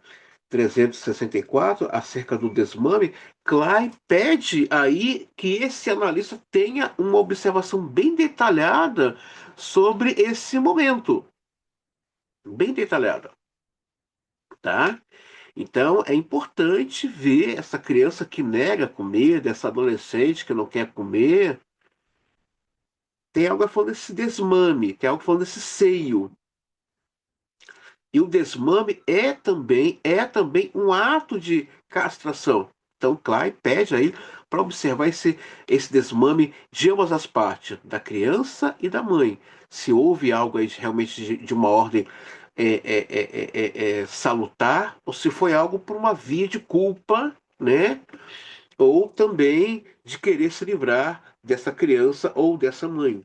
364, acerca do desmame. Klein pede aí que esse analista tenha uma observação bem detalhada sobre esse momento. Bem detalhada, tá? Então, é importante ver essa criança que nega comer, dessa adolescente que não quer comer. Tem algo falando desse desmame, tem algo falando desse seio. E o desmame é também um ato de castração. Então, Klein pede aí para observar esse desmame de ambas as partes, da criança e da mãe. Se houve algo aí realmente de uma ordem salutar, ou se foi algo por uma via de culpa, né? Ou também de querer se livrar dessa criança ou dessa mãe.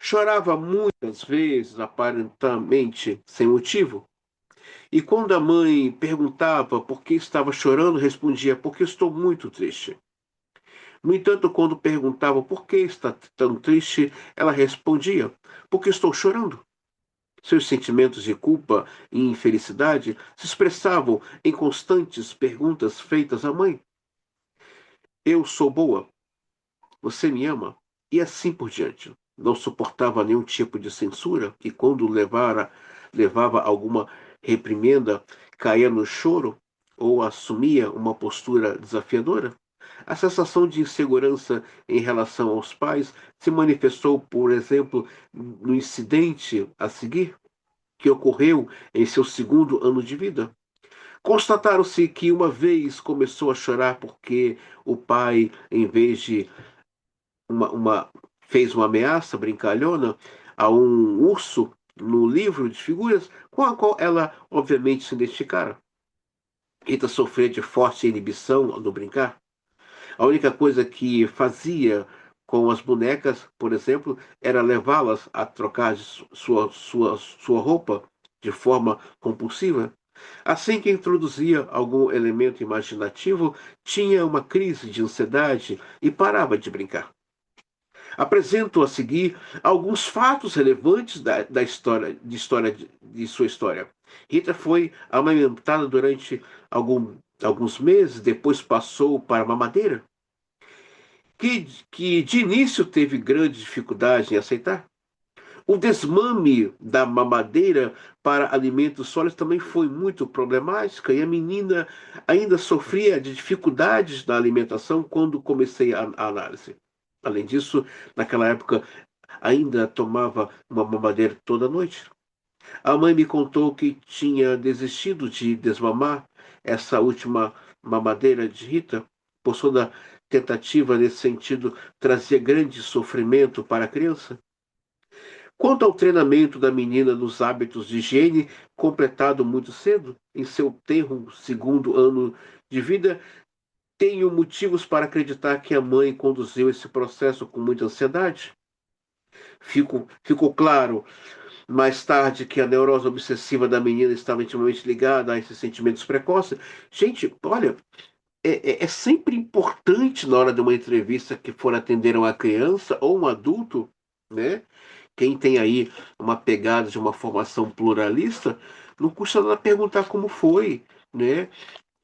Chorava muitas vezes, aparentemente sem motivo. E quando a mãe perguntava por que estava chorando, respondia: porque estou muito triste. No entanto, quando perguntava por que está tão triste, ela respondia: porque estou chorando. Seus sentimentos de culpa e infelicidade se expressavam em constantes perguntas feitas à mãe: eu sou boa? Você me ama? E assim por diante. Não suportava nenhum tipo de censura e quando levava alguma reprimenda, caía no choro ou assumia uma postura desafiadora. A sensação de insegurança em relação aos pais se manifestou, por exemplo, no incidente a seguir, que ocorreu em seu segundo ano de vida. Constataram-se que uma vez começou a chorar porque o pai, em vez de fez uma ameaça brincalhona a um urso no livro de figuras, com a qual ela obviamente se identificara. Rita sofria de forte inibição no brincar. A única coisa que fazia com as bonecas, por exemplo, era levá-las a trocar de sua roupa de forma compulsiva. Assim que introduzia algum elemento imaginativo, tinha uma crise de ansiedade e parava de brincar. Apresento a seguir alguns fatos relevantes da de sua história. Rita foi amamentada durante alguns meses, depois passou para a mamadeira, que de início teve grande dificuldade em aceitar. O desmame da mamadeira para alimentos sólidos também foi muito problemática e a menina ainda sofria de dificuldades na alimentação quando comecei a análise. Além disso, naquela época ainda tomava uma mamadeira toda noite. A mãe me contou que tinha desistido de desmamar essa última mamadeira de Rita, pois toda tentativa nesse sentido trazia grande sofrimento para a criança. Quanto ao treinamento da menina nos hábitos de higiene, completado muito cedo, em seu tenro segundo ano de vida, tenho motivos para acreditar que a mãe conduziu esse processo com muita ansiedade. Ficou claro mais tarde que a neurose obsessiva da menina estava intimamente ligada a esses sentimentos precoces. Gente, olha, é sempre importante na hora de uma entrevista que for atender uma criança ou um adulto, né? Quem tem aí uma pegada de uma formação pluralista, não custa nada perguntar como foi, né?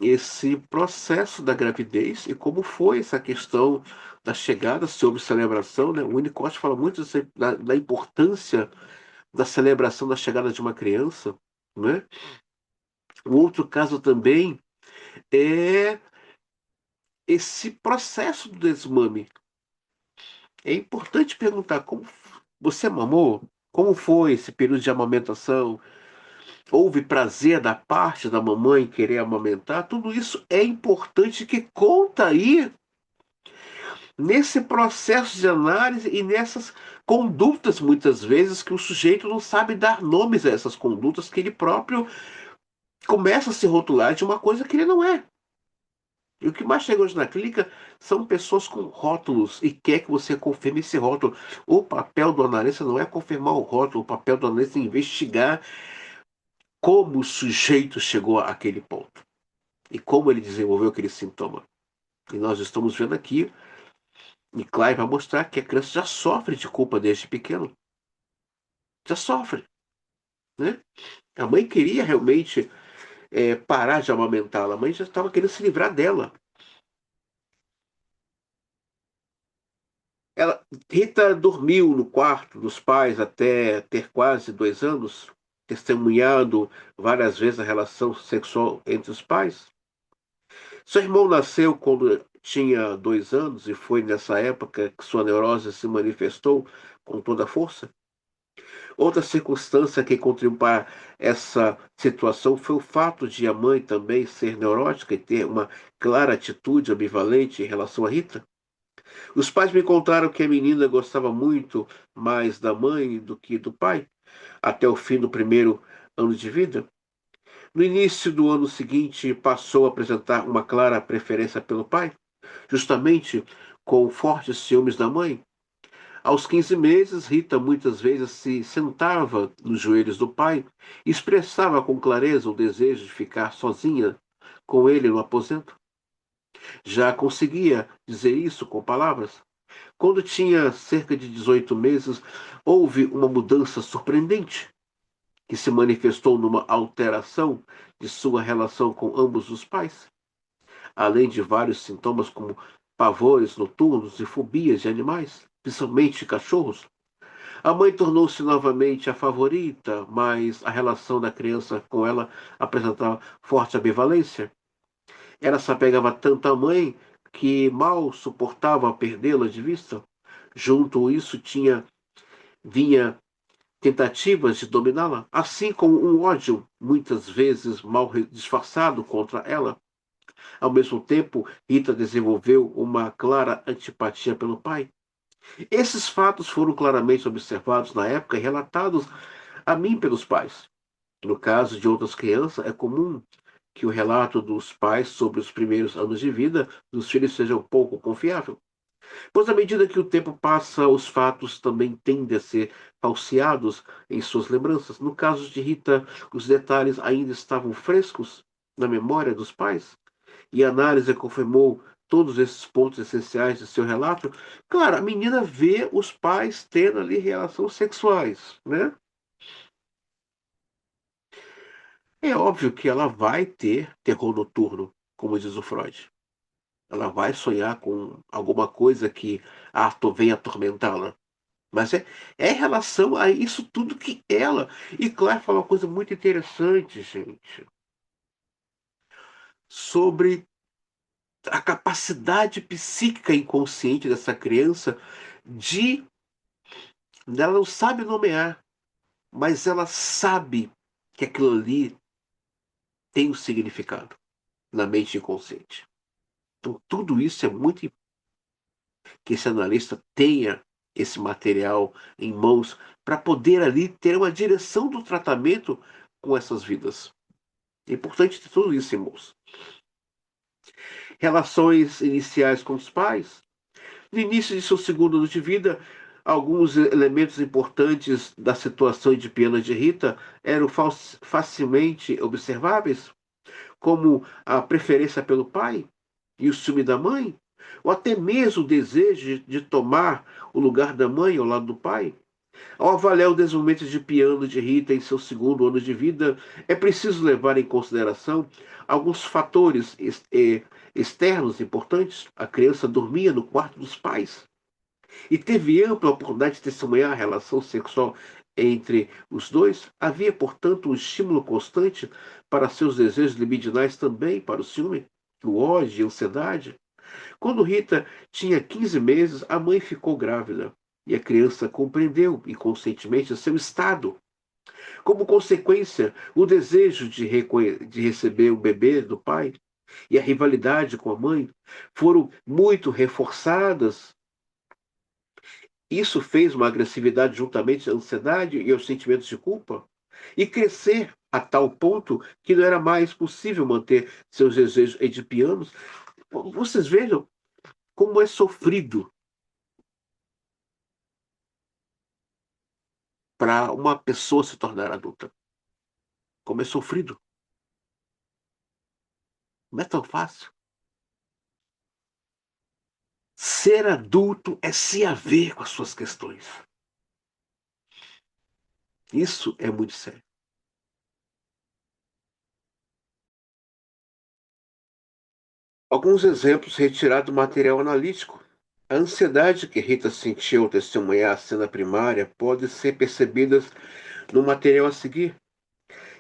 Esse processo da gravidez e como foi essa questão da chegada, se houve celebração, né? O Winnicott fala muito da importância da celebração da chegada de uma criança, né? O outro caso também é esse processo do desmame. É importante perguntar como você mamou? Como foi esse período de amamentação? Houve prazer da parte da mamãe querer amamentar? Tudo isso é importante que conta aí nesse processo de análise e nessas condutas, muitas vezes, que o sujeito não sabe dar nomes a essas condutas, que ele próprio começa a se rotular de uma coisa que ele não é. E o que mais chega hoje na clínica são pessoas com rótulos e quer que você confirme esse rótulo. O papel do analista não é confirmar o rótulo, o papel do analista é investigar como o sujeito chegou àquele ponto e como ele desenvolveu aquele sintoma. E nós estamos vendo aqui, e Clive vai mostrar que a criança já sofre de culpa desde pequeno. Já sofre, né? A mãe queria realmente parar de amamentá-la. A mãe já estava querendo se livrar dela. Rita dormiu no quarto dos pais até ter quase 2 anos, testemunhando várias vezes a relação sexual entre os pais. Seu irmão nasceu quando tinha 2 anos e foi nessa época que sua neurose se manifestou com toda a força. Outra circunstância que contribuiu para essa situação foi o fato de a mãe também ser neurótica e ter uma clara atitude ambivalente em relação a Rita. Os pais me contaram que a menina gostava muito mais da mãe do que do pai, até o fim do primeiro ano de vida. No início do ano seguinte, passou a apresentar uma clara preferência pelo pai, justamente com fortes ciúmes da mãe. Aos 15 meses, Rita muitas vezes se sentava nos joelhos do pai e expressava com clareza o desejo de ficar sozinha com ele no aposento. Já conseguia dizer isso com palavras. Quando tinha cerca de 18 meses, houve uma mudança surpreendente, que se manifestou numa alteração de sua relação com ambos os pais, além de vários sintomas como pavores noturnos e fobias de animais, principalmente de cachorros. A mãe tornou-se novamente a favorita, mas a relação da criança com ela apresentava forte ambivalência. Ela se apegava tanto à mãe que mal suportava perdê-la de vista. Junto a isso vinha tentativas de dominá-la, assim como um ódio, muitas vezes mal disfarçado contra ela. Ao mesmo tempo, Rita desenvolveu uma clara antipatia pelo pai. Esses fatos foram claramente observados na época e relatados a mim pelos pais. No caso de outras crianças, é comum que o relato dos pais sobre os primeiros anos de vida dos filhos seja um pouco confiável, pois à medida que o tempo passa, os fatos também tendem a ser falseados em suas lembranças. No caso de Rita, os detalhes ainda estavam frescos na memória dos pais, e a análise confirmou todos esses pontos essenciais de seu relato. Claro, a menina vê os pais tendo ali relações sexuais, né? É óbvio que ela vai ter terror noturno, como diz o Freud. Ela vai sonhar com alguma coisa que vem atormentá-la. Mas é em relação a isso tudo que ela. E Claire fala uma coisa muito interessante, gente, sobre a capacidade psíquica inconsciente dessa criança de. Ela não sabe nomear, mas ela sabe que aquilo ali tem um significado na mente inconsciente. Então, tudo isso é muito que esse analista tenha esse material em mãos para poder ali ter uma direção do tratamento com essas vidas. É importante ter tudo isso em mãos. Relações iniciais com os pais. No início de seu segundo ano de vida, alguns elementos importantes da situação de Piana de Rita eram facilmente observáveis, como a preferência pelo pai e o ciúme da mãe, ou até mesmo o desejo de tomar o lugar da mãe ao lado do pai. Ao avaliar o desenvolvimento de piano de Rita em seu segundo ano de vida, é preciso levar em consideração alguns fatores externos importantes. A criança dormia no quarto dos pais e teve ampla oportunidade de testemunhar a relação sexual entre os dois. Havia, portanto, um estímulo constante para seus desejos libidinais, também para o ciúme, o ódio e a ansiedade. Quando Rita tinha 15 meses, a mãe ficou grávida e a criança compreendeu inconscientemente seu estado. Como consequência, o desejo de receber o bebê do pai e a rivalidade com a mãe foram muito reforçadas. Isso fez uma agressividade juntamente à ansiedade e aos sentimentos de culpa e crescer a tal ponto que não era mais possível manter seus desejos edipianos. Vocês vejam como é sofrido para uma pessoa se tornar adulta. Como é sofrido. Não é tão fácil. Ser adulto é se haver com as suas questões. Isso é muito sério. Alguns exemplos retirados do material analítico. A ansiedade que Rita sentiu ao testemunhar a cena primária pode ser percebida no material a seguir.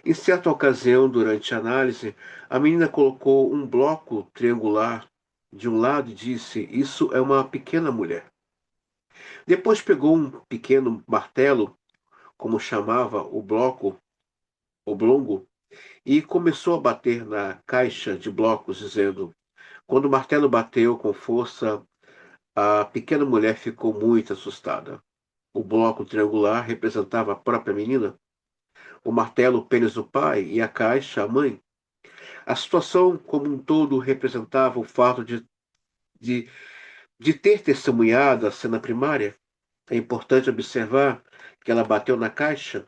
Em certa ocasião, durante a análise, a menina colocou um bloco triangular de um lado e disse: Isso é uma pequena mulher. Depois pegou um pequeno martelo, como chamava o bloco oblongo, e começou a bater na caixa de blocos, dizendo: Quando o martelo bateu com força, a pequena mulher ficou muito assustada. O bloco triangular representava a própria menina, o martelo, o pênis do pai e a caixa, a mãe. A situação como um todo representava o fato de, de ter testemunhado a cena primária. É importante observar que ela bateu na caixa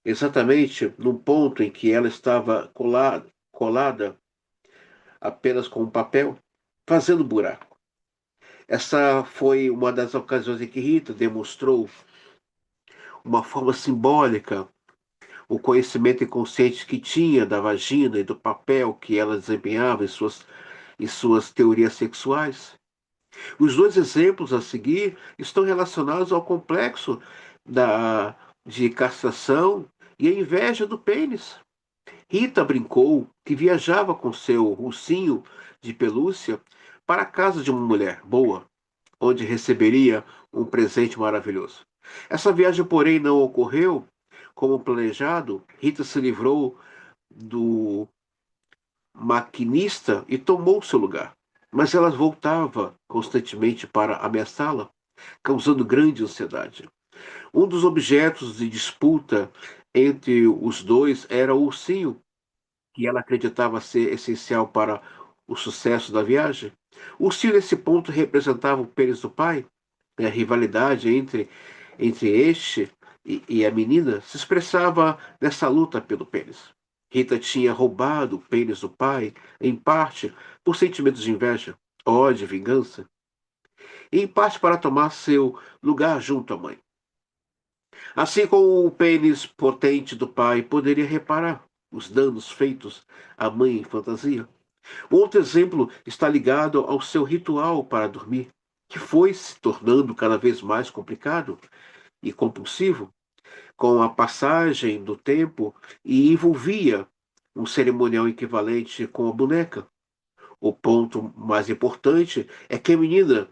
exatamente no ponto em que ela estava colada apenas com um papel, fazendo buraco. Essa foi uma das ocasiões em que Rita demonstrou uma forma simbólica o conhecimento inconsciente que tinha da vagina e do papel que ela desempenhava em suas teorias sexuais. Os dois exemplos a seguir estão relacionados ao complexo de castração e a inveja do pênis. Rita brincou que viajava com seu ursinho de pelúcia para a casa de uma mulher boa, onde receberia um presente maravilhoso. Essa viagem, porém, não ocorreu como planejado. Rita se livrou do maquinista e tomou seu lugar. Mas ela voltava constantemente para ameaçá-la, causando grande ansiedade. Um dos objetos de disputa entre os dois era o ursinho, que ela acreditava ser essencial para o sucesso da viagem. O ursinho, nesse ponto, representava o pênis do pai, né? A rivalidade entre este e a menina se expressava nessa luta pelo pênis. Rita tinha roubado o pênis do pai, em parte por sentimentos de inveja, ódio, vingança, e em parte para tomar seu lugar junto à mãe. Assim como o pênis potente do pai poderia reparar os danos feitos à mãe em fantasia. Outro exemplo está ligado ao seu ritual para dormir, que foi se tornando cada vez mais complicado e compulsivo com a passagem do tempo e envolvia um cerimonial equivalente com a boneca. O ponto mais importante é que a menina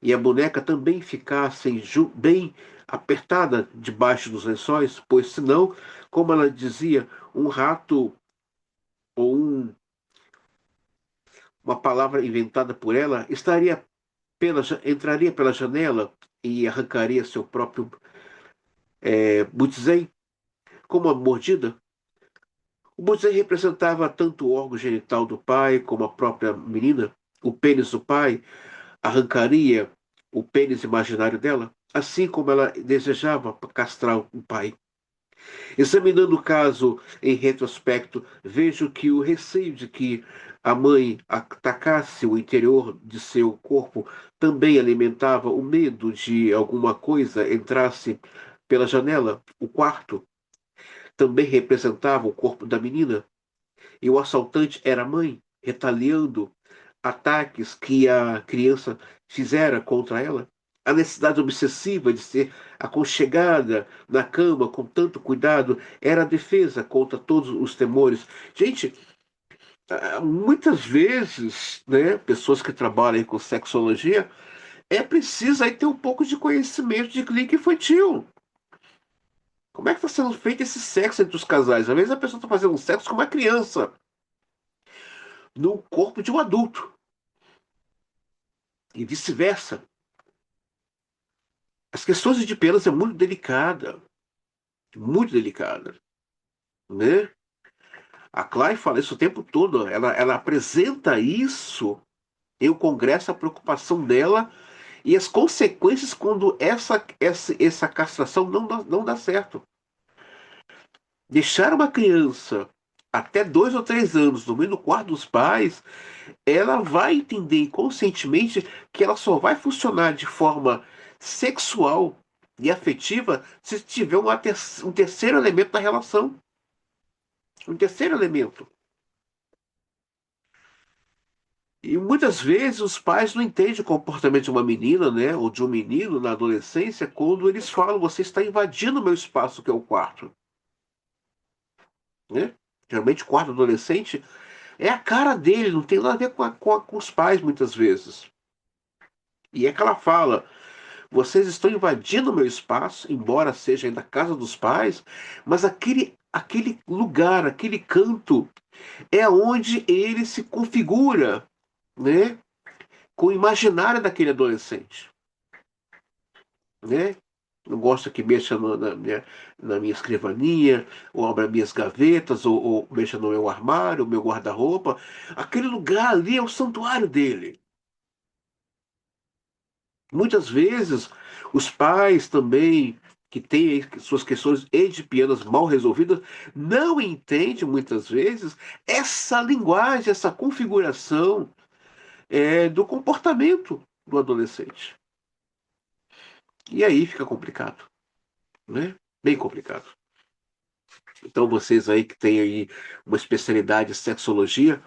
e a boneca também ficassem bem apertada debaixo dos lençóis, pois senão, como ela dizia, um rato ou uma palavra inventada por ela entraria pela janela e arrancaria seu próprio butzen como uma mordida. O butzen representava tanto o órgão genital do pai como a própria menina. O pênis do pai arrancaria o pênis imaginário dela, assim como ela desejava castrar o pai. Examinando o caso em retrospecto, vejo que o receio de que a mãe atacasse o interior de seu corpo também alimentava o medo de alguma coisa entrasse pela janela. O quarto também representava o corpo da menina, e o assaltante era a mãe, retaliando ataques que a criança fizera contra ela. A necessidade obsessiva de ser aconchegada na cama com tanto cuidado era a defesa contra todos os temores. Gente, muitas vezes, né, pessoas que trabalham com sexologia, é preciso aí ter um pouco de conhecimento de clínica infantil. Como é que está sendo feito esse sexo entre os casais? Às vezes a pessoa está fazendo um sexo com uma criança no corpo de um adulto e vice-versa. As questões de penas é muito delicada, né? A Clay fala isso o tempo todo. Ela apresenta isso em o Congresso, a preocupação dela e as consequências quando essa castração não dá certo. Deixar uma criança até 2 ou 3 anos dormindo no quarto dos pais, ela vai entender inconscientemente que ela só vai funcionar de forma sexual e afetiva se tiver um terceiro elemento da relação. Um terceiro elemento. E muitas vezes os pais não entendem o comportamento de uma menina, né, ou de um menino na adolescência, quando eles falam: você está invadindo o meu espaço, que é o quarto. Né? Geralmente, o quarto do adolescente é a cara dele, não tem nada a ver com os pais, muitas vezes. E é que ela fala: vocês estão invadindo o meu espaço, embora seja ainda a casa dos pais, mas aquele lugar, aquele canto, é onde ele se configura, né, com o imaginário daquele adolescente, né? Não gosto que mexa na minha escrivaninha, ou abra minhas gavetas, ou mexa no meu armário, no meu guarda-roupa. Aquele lugar ali é o santuário dele. Muitas vezes, os pais também, que têm suas questões edipianas mal resolvidas, não entendem, muitas vezes, essa linguagem, essa configuração do comportamento do adolescente. E aí fica complicado, né? Bem complicado. Então, vocês aí que têm aí uma especialidade em sexologia,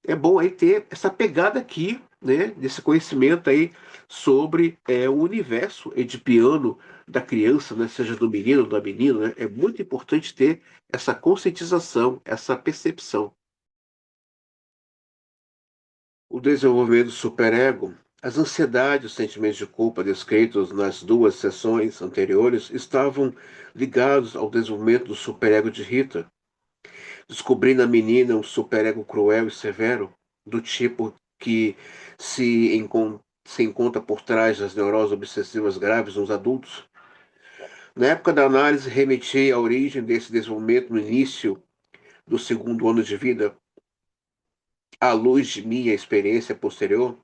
é bom aí ter essa pegada aqui, né, desse conhecimento aí sobre o universo edipiano da criança, né, seja do menino ou da menina, né, é muito importante ter essa conscientização, essa percepção. O desenvolvimento do superego, as ansiedades e os sentimentos de culpa descritos nas duas sessões anteriores estavam ligados ao desenvolvimento do superego de Rita, descobrindo na menina um superego cruel e severo, do tipo que se encontra por trás das neuroses obsessivas graves nos adultos. Na época da análise, remeti à origem desse desenvolvimento no início do segundo ano de vida. À luz de minha experiência posterior,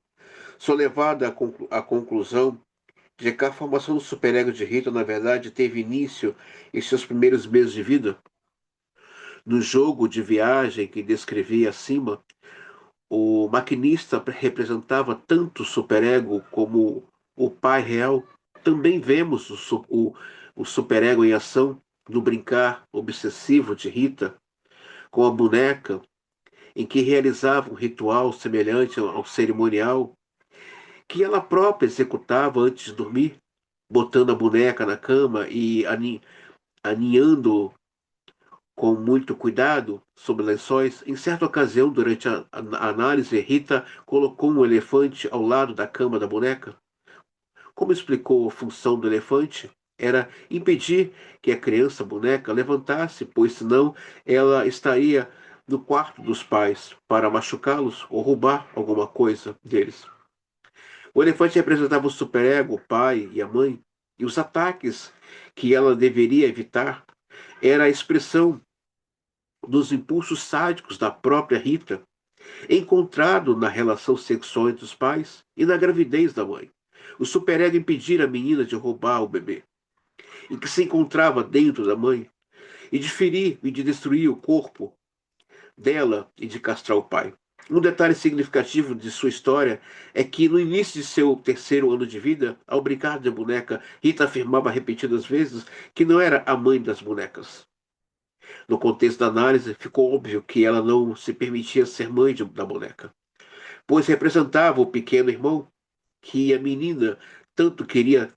sou levado à conclusão de que a formação do superego de Rita, na verdade, teve início em seus primeiros meses de vida. No jogo de viagem que descrevi acima, o maquinista representava tanto o superego como o pai real. Também vemos o superego em ação no brincar obsessivo de Rita com a boneca, em que realizava um ritual semelhante ao cerimonial que ela própria executava antes de dormir, botando a boneca na cama e aninhando com muito cuidado sobre lençóis. Em certa ocasião, durante a análise, Rita colocou um elefante ao lado da cama da boneca. Como explicou a função do elefante? Era impedir que a criança boneca levantasse, pois senão ela estaria no quarto dos pais para machucá-los ou roubar alguma coisa deles. O elefante representava o superego, o pai e a mãe, e os ataques que ela deveria evitar era a expressão dos impulsos sádicos da própria Rita, encontrado na relação sexual entre os pais e na gravidez da mãe. O superego impedir a menina de roubar o bebê, e que se encontrava dentro da mãe, e de ferir e de destruir o corpo dela e de castrar o pai. Um detalhe significativo de sua história é que, no início de seu terceiro ano de vida, ao brincar de boneca, Rita afirmava repetidas vezes que não era a mãe das bonecas. No contexto da análise, ficou óbvio que ela não se permitia ser mãe da boneca, pois representava o pequeno irmão que a menina tanto queria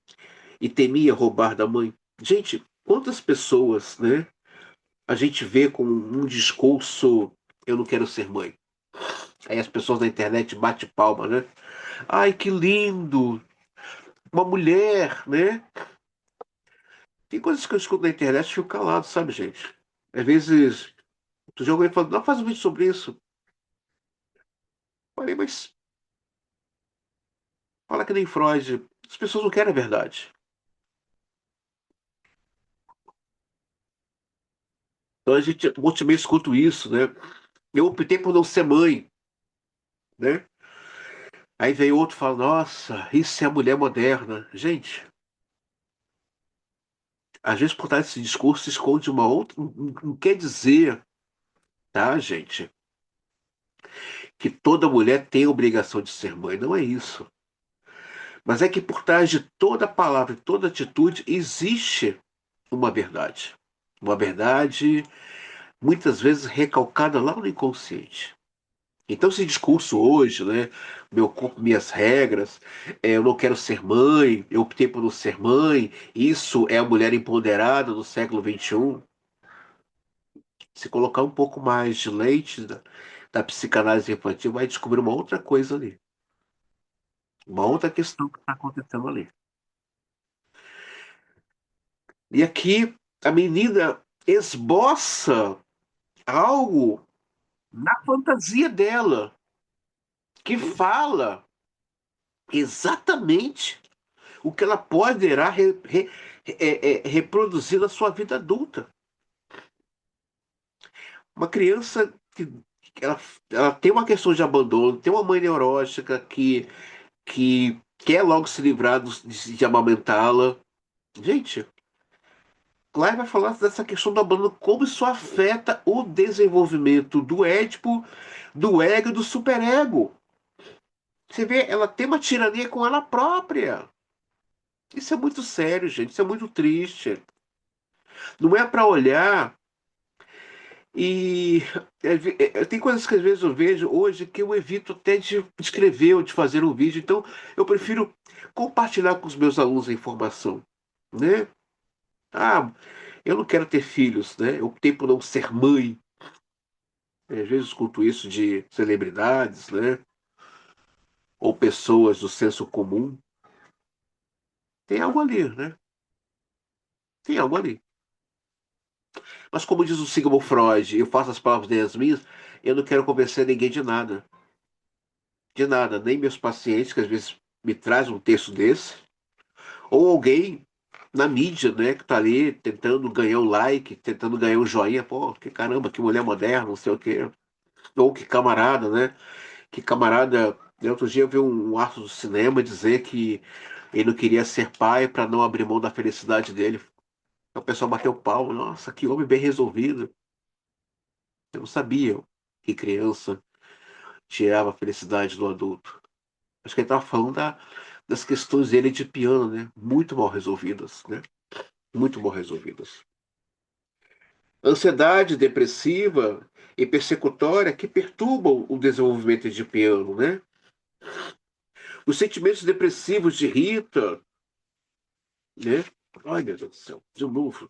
e temia roubar da mãe. Gente, quantas pessoas, né, a gente vê com um discurso: eu não quero ser mãe. Aí as pessoas na internet batem palma, né? Ai, que lindo! Uma mulher, né? Tem coisas que eu escuto na internet e fico calado, sabe, gente? Às vezes, tu joga e fala, não faz um vídeo sobre isso. Falei, mas fala que nem Freud. As pessoas não querem a verdade. Então a gente, eu também escuto isso, né? Eu optei por não ser mãe, né? Aí veio outro e fala, nossa, isso é a mulher moderna. Gente, às vezes por trás desse discurso se esconde uma outra. Não quer dizer, tá, gente, que toda mulher tem a obrigação de ser mãe. Não é isso. Mas é que por trás de toda palavra e toda atitude existe uma verdade. Uma verdade muitas vezes recalcada lá no inconsciente. Então, esse discurso hoje, né? Meu corpo, minhas regras, eu não quero ser mãe, eu optei por não ser mãe, isso é a mulher empoderada do século XXI. Se colocar um pouco mais de leite da psicanálise infantil, vai descobrir uma outra coisa ali. Uma outra questão que está acontecendo ali. E aqui a menina esboça algo na fantasia dela, que fala exatamente o que ela poderá reproduzir na sua vida adulta. Uma criança que ela tem uma questão de abandono, tem uma mãe neurótica que quer logo se livrar de amamentá-la. Gente, Clive vai falar dessa questão do abandono, como isso afeta o desenvolvimento do Édipo, do ego e do superego. Você vê, ela tem uma tirania com ela própria. Isso é muito sério, gente. Isso é muito triste. Não é para olhar e tem coisas que às vezes eu vejo hoje que eu evito até de escrever ou de fazer um vídeo. Então, eu prefiro compartilhar com os meus alunos a informação, né? Ah, eu não quero ter filhos, né? Eu optei por não ser mãe. Às vezes escuto isso de celebridades, né? Ou pessoas do senso comum. Tem algo ali, né? Tem algo ali. Mas como diz o Sigmund Freud, eu faço as palavras dele as minhas, eu não quero convencer ninguém de nada. De nada. Nem meus pacientes, que às vezes me trazem um texto desse, ou alguém na mídia, né, que tá ali tentando ganhar um like, tentando ganhar um joinha. Pô, que caramba, que mulher moderna, não sei o quê. Ou que camarada, né? Que camarada. Outro dia eu vi um ato do cinema dizer que ele não queria ser pai para não abrir mão da felicidade dele. O pessoal bateu pau. Nossa, que homem bem resolvido. Eu não sabia que criança tirava a felicidade do adulto. Acho que ele estava falando das questões dele de piano, né? Muito mal resolvidas, né? Muito mal resolvidas. Ansiedade depressiva e persecutória que perturbam o desenvolvimento de piano, né? Os sentimentos depressivos de Rita, né? Ai, meu Deus do céu, de novo.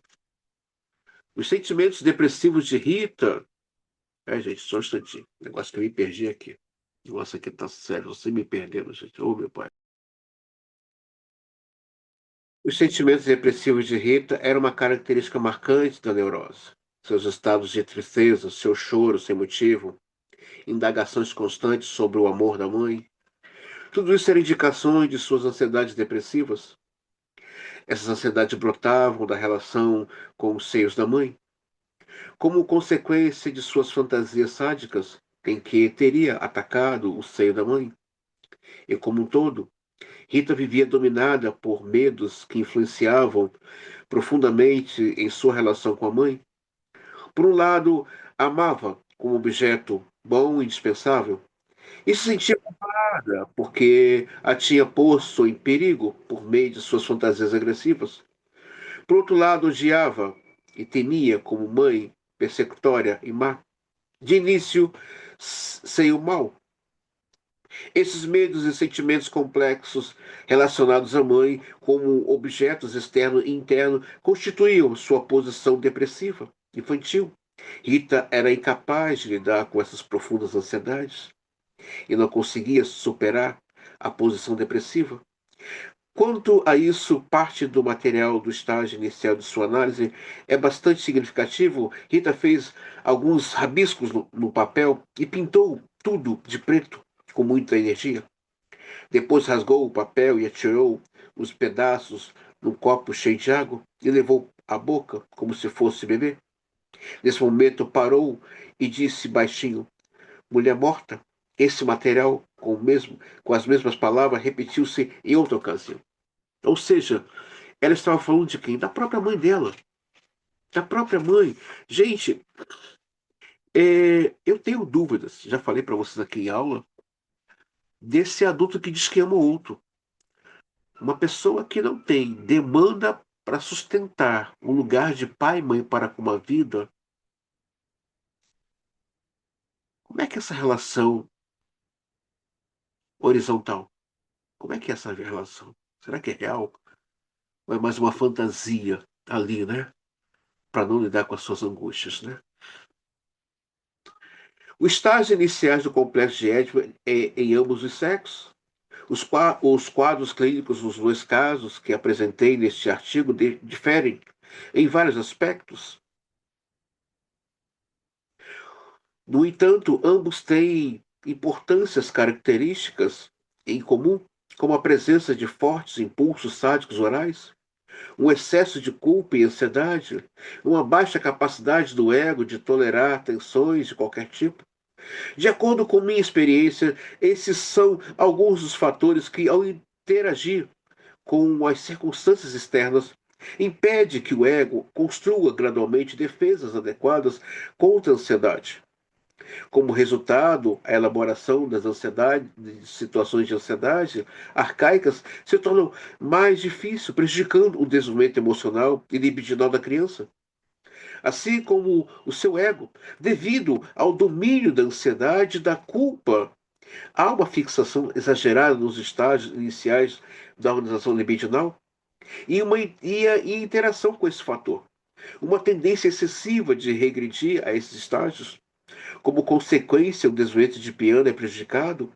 Os sentimentos depressivos de Rita. Ai, gente, só um instantinho. Negócio que eu me perdi aqui. O negócio aqui tá sério. Você me perdendo, gente. Ô, meu pai. Os sentimentos depressivos de Rita eram uma característica marcante da neurose. Seus estados de tristeza, seu choro sem motivo, indagações constantes sobre o amor da mãe. Tudo isso eram indicações de suas ansiedades depressivas. Essas ansiedades brotavam da relação com os seios da mãe, como consequência de suas fantasias sádicas, em que teria atacado o seio da mãe. E como um todo, Rita vivia dominada por medos que influenciavam profundamente em sua relação com a mãe. Por um lado, amava como objeto bom e indispensável, e se sentia culpada porque a tinha posto em perigo por meio de suas fantasias agressivas. Por outro lado, odiava e temia como mãe persecutória e má. De início, sem o mal. Esses medos e sentimentos complexos relacionados à mãe, como objetos externo e interno, constituíam sua posição depressiva infantil. Rita era incapaz de lidar com essas profundas ansiedades e não conseguia superar a posição depressiva. Quanto a isso, parte do material do estágio inicial de sua análise é bastante significativo. Rita fez alguns rabiscos no papel e pintou tudo de preto com muita energia. Depois rasgou o papel e atirou os pedaços num copo cheio de água e levou à boca como se fosse beber. Nesse momento parou e disse baixinho: Mulher morta. Esse material, com as mesmas palavras, repetiu-se em outra ocasião. Ou seja, ela estava falando de quem? Da própria mãe dela. Da própria mãe. Gente, eu tenho dúvidas, já falei para vocês aqui em aula, desse adulto que diz que ama o outro. Uma pessoa que não tem demanda para sustentar um lugar de pai e mãe para com uma vida. Como é que é essa relação horizontal? Como é que é essa relação? Será que é real? Ou é mais uma fantasia ali, né? Para não lidar com as suas angústias, né? O estágio iniciais do complexo de Édipo é em ambos os sexos. Os quadros clínicos nos dois casos que apresentei neste artigo diferem em vários aspectos. No entanto, ambos têm importâncias características em comum, como a presença de fortes impulsos sádicos orais, um excesso de culpa e ansiedade, uma baixa capacidade do ego de tolerar tensões de qualquer tipo. De acordo com minha experiência, esses são alguns dos fatores que, ao interagir com as circunstâncias externas, impede que o ego construa gradualmente defesas adequadas contra a ansiedade. Como resultado, a elaboração das ansiedades, de situações de ansiedade arcaicas se tornam mais difícil, prejudicando o desenvolvimento emocional e libidinal da criança, assim como o seu ego, devido ao domínio da ansiedade e da culpa. Há uma fixação exagerada nos estágios iniciais da organização libidinal, e a interação com esse fator. Uma tendência excessiva de regredir a esses estágios, como consequência, o desenvolvimento de piano é prejudicado,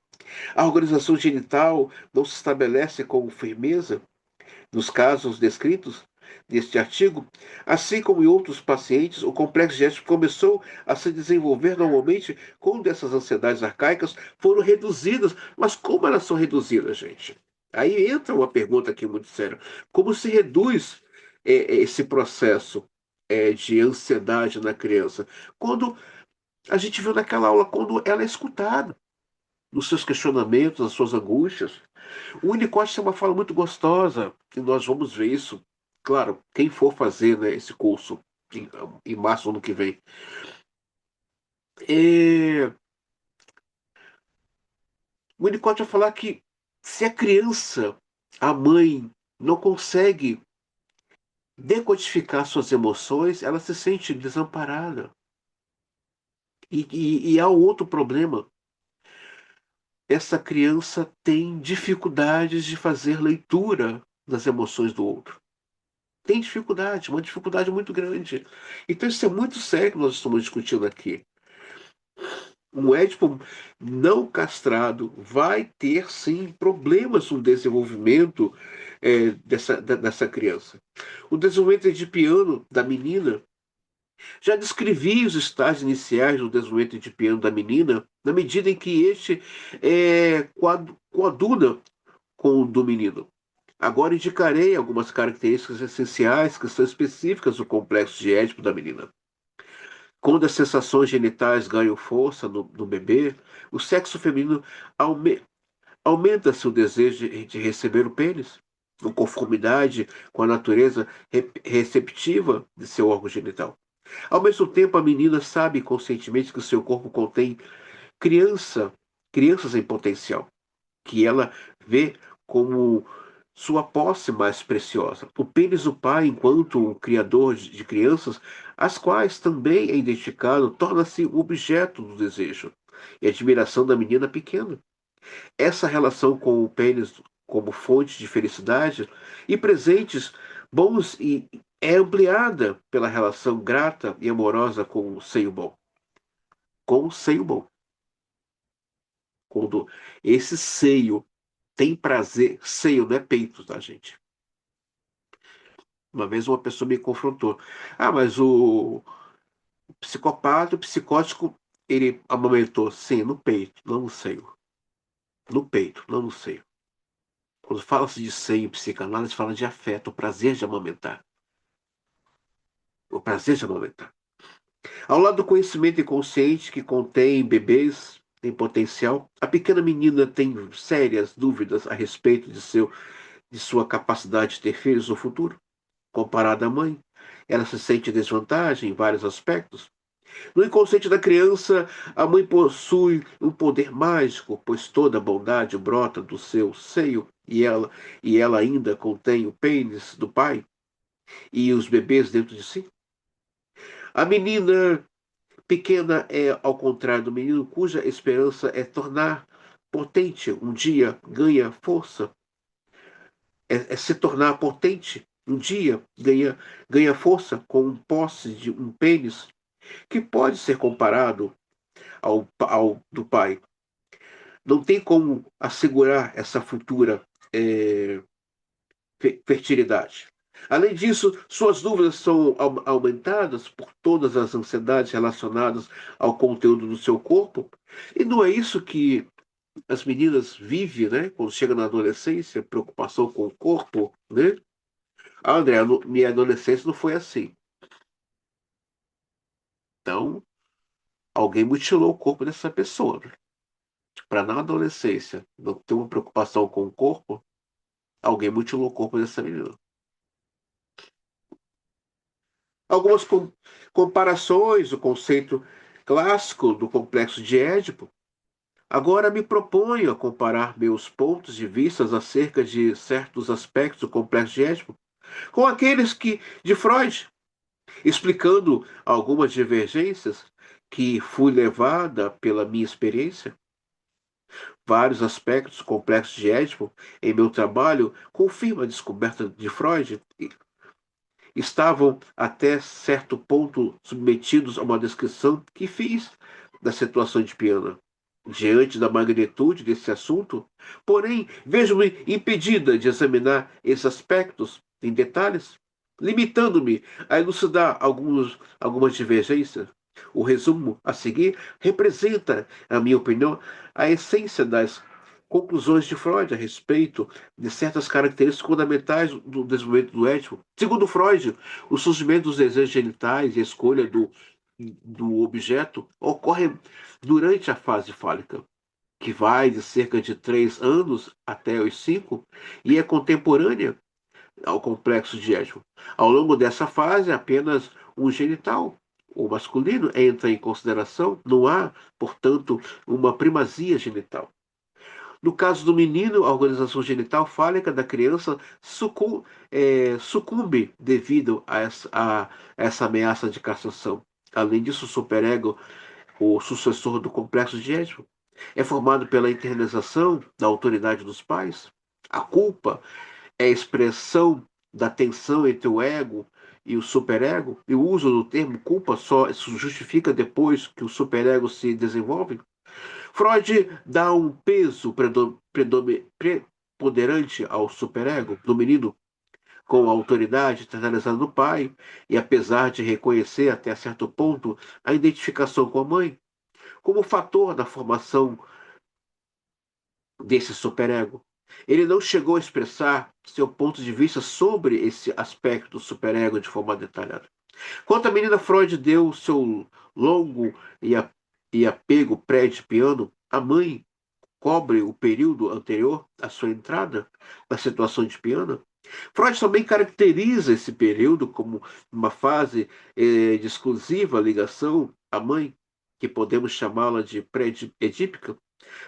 a organização genital não se estabelece com firmeza, nos casos descritos neste artigo, assim como em outros pacientes, o complexo genético começou a se desenvolver normalmente quando essas ansiedades arcaicas foram reduzidas. Mas como elas são reduzidas, gente? Aí entra uma pergunta aqui muito séria. Como se reduz esse processo de ansiedade na criança? Quando a gente viu naquela aula, quando ela é escutada nos seus questionamentos, nas suas angústias. O Winnicott tem uma fala muito gostosa, e nós vamos ver isso. Claro, quem for fazer, né, esse curso em março do ano que vem. É, o Winnicott vai falar que se a criança, a mãe, não consegue decodificar suas emoções, ela se sente desamparada. E há um outro problema. Essa criança tem dificuldades de fazer leitura das emoções do outro. Tem dificuldade, uma dificuldade muito grande. Então isso é muito sério que nós estamos discutindo aqui. Um Édipo não castrado vai ter sim problemas no desenvolvimento dessa criança. O desenvolvimento edipiano da menina já descrevi os estágios iniciais do desenvolvimento edipiano da menina, na medida em que este coaduna com o do menino. Agora indicarei algumas características essenciais que são específicas do complexo de Édipo da menina. Quando as sensações genitais ganham força no bebê, o sexo feminino aume- aumenta seu desejo de receber o pênis, em conformidade com a natureza receptiva de seu órgão genital. Ao mesmo tempo, a menina sabe conscientemente que o seu corpo contém criança, crianças em potencial, que ela vê como sua posse mais preciosa. O pênis do pai, enquanto o criador de crianças, as quais também é identificado, torna-se o objeto do desejo e admiração da menina pequena. Essa relação com o pênis como fonte de felicidade e presentes bons é ampliada pela relação grata e amorosa com o seio bom. Com o seio bom. Quando esse seio tem prazer, seio não é peito, tá, gente? Uma vez uma pessoa me confrontou. Ah, mas o psicopata, o psicótico, ele amamentou, sim, no peito, não no seio. No peito, não no seio. Quando fala-se de seio em psicanálise, fala de afeto, o prazer de amamentar. O prazer de amamentar. Ao lado do conhecimento inconsciente que contém bebês em potencial, a pequena menina tem sérias dúvidas a respeito de sua capacidade de ter filhos no futuro. Comparada à mãe, ela se sente em desvantagem em vários aspectos. No inconsciente da criança, a mãe possui um poder mágico, pois toda a bondade brota do seu seio e ela ainda contém o pênis do pai e os bebês dentro de si. A menina pequena é ao contrário do menino cuja esperança é tornar potente, um dia ganha força, é se tornar potente, um dia ganha força com posse de um pênis que pode ser comparado ao do pai. Não tem como assegurar essa futura é, fertilidade. Além disso, suas dúvidas são aumentadas por todas as ansiedades relacionadas ao conteúdo do seu corpo. E não é isso que as meninas vivem, né? Quando chega na adolescência, preocupação com o corpo, né? Ah, André, minha adolescência não foi assim. Então, alguém mutilou o corpo dessa pessoa. Para na adolescência não ter uma preocupação com o corpo, alguém mutilou o corpo dessa menina. Algumas comparações do conceito clássico do complexo de Édipo. Agora me proponho a comparar meus pontos de vista acerca de certos aspectos do complexo de Édipo com aqueles de Freud, explicando algumas divergências que fui levada pela minha experiência. Vários aspectos complexos de Édipo em meu trabalho confirmam a descoberta de Freud. Estavam até certo ponto submetidos a uma descrição que fiz da situação de Piana. Diante da magnitude desse assunto, porém, vejo-me impedida de examinar esses aspectos em detalhes, limitando-me a elucidar algumas divergências. O resumo a seguir representa, na minha opinião, a essência das conclusões de Freud a respeito de certas características fundamentais do desenvolvimento do ético. Segundo Freud, o surgimento dos desejos genitais e a escolha do objeto ocorre durante a fase fálica, que vai de cerca de 3 anos até os 5 e é contemporânea ao complexo de Édipo. Ao longo dessa fase, apenas um genital, o masculino, entra em consideração. Não há, portanto, uma primazia genital. No caso do menino, a organização genital fálica da criança sucumbe devido a essa ameaça de castração. Além disso, o superego, o sucessor do complexo de Édipo, é formado pela internalização da autoridade dos pais. A culpa é a expressão da tensão entre o ego e o superego, e o uso do termo culpa só se justifica depois que o superego se desenvolve. Freud dá um peso preponderante ao superego do menino, com a autoridade internalizada do pai, e apesar de reconhecer até certo ponto a identificação com a mãe, como fator da formação desse superego. Ele não chegou a expressar seu ponto de vista sobre esse aspecto do superego de forma detalhada. Quanto à menina, Freud deu seu longo e apego pré-edipiano à mãe, cobre o período anterior à sua entrada na situação de Piana. Freud também caracteriza esse período como uma fase de exclusiva ligação à mãe, que podemos chamá-la de pré-edípica.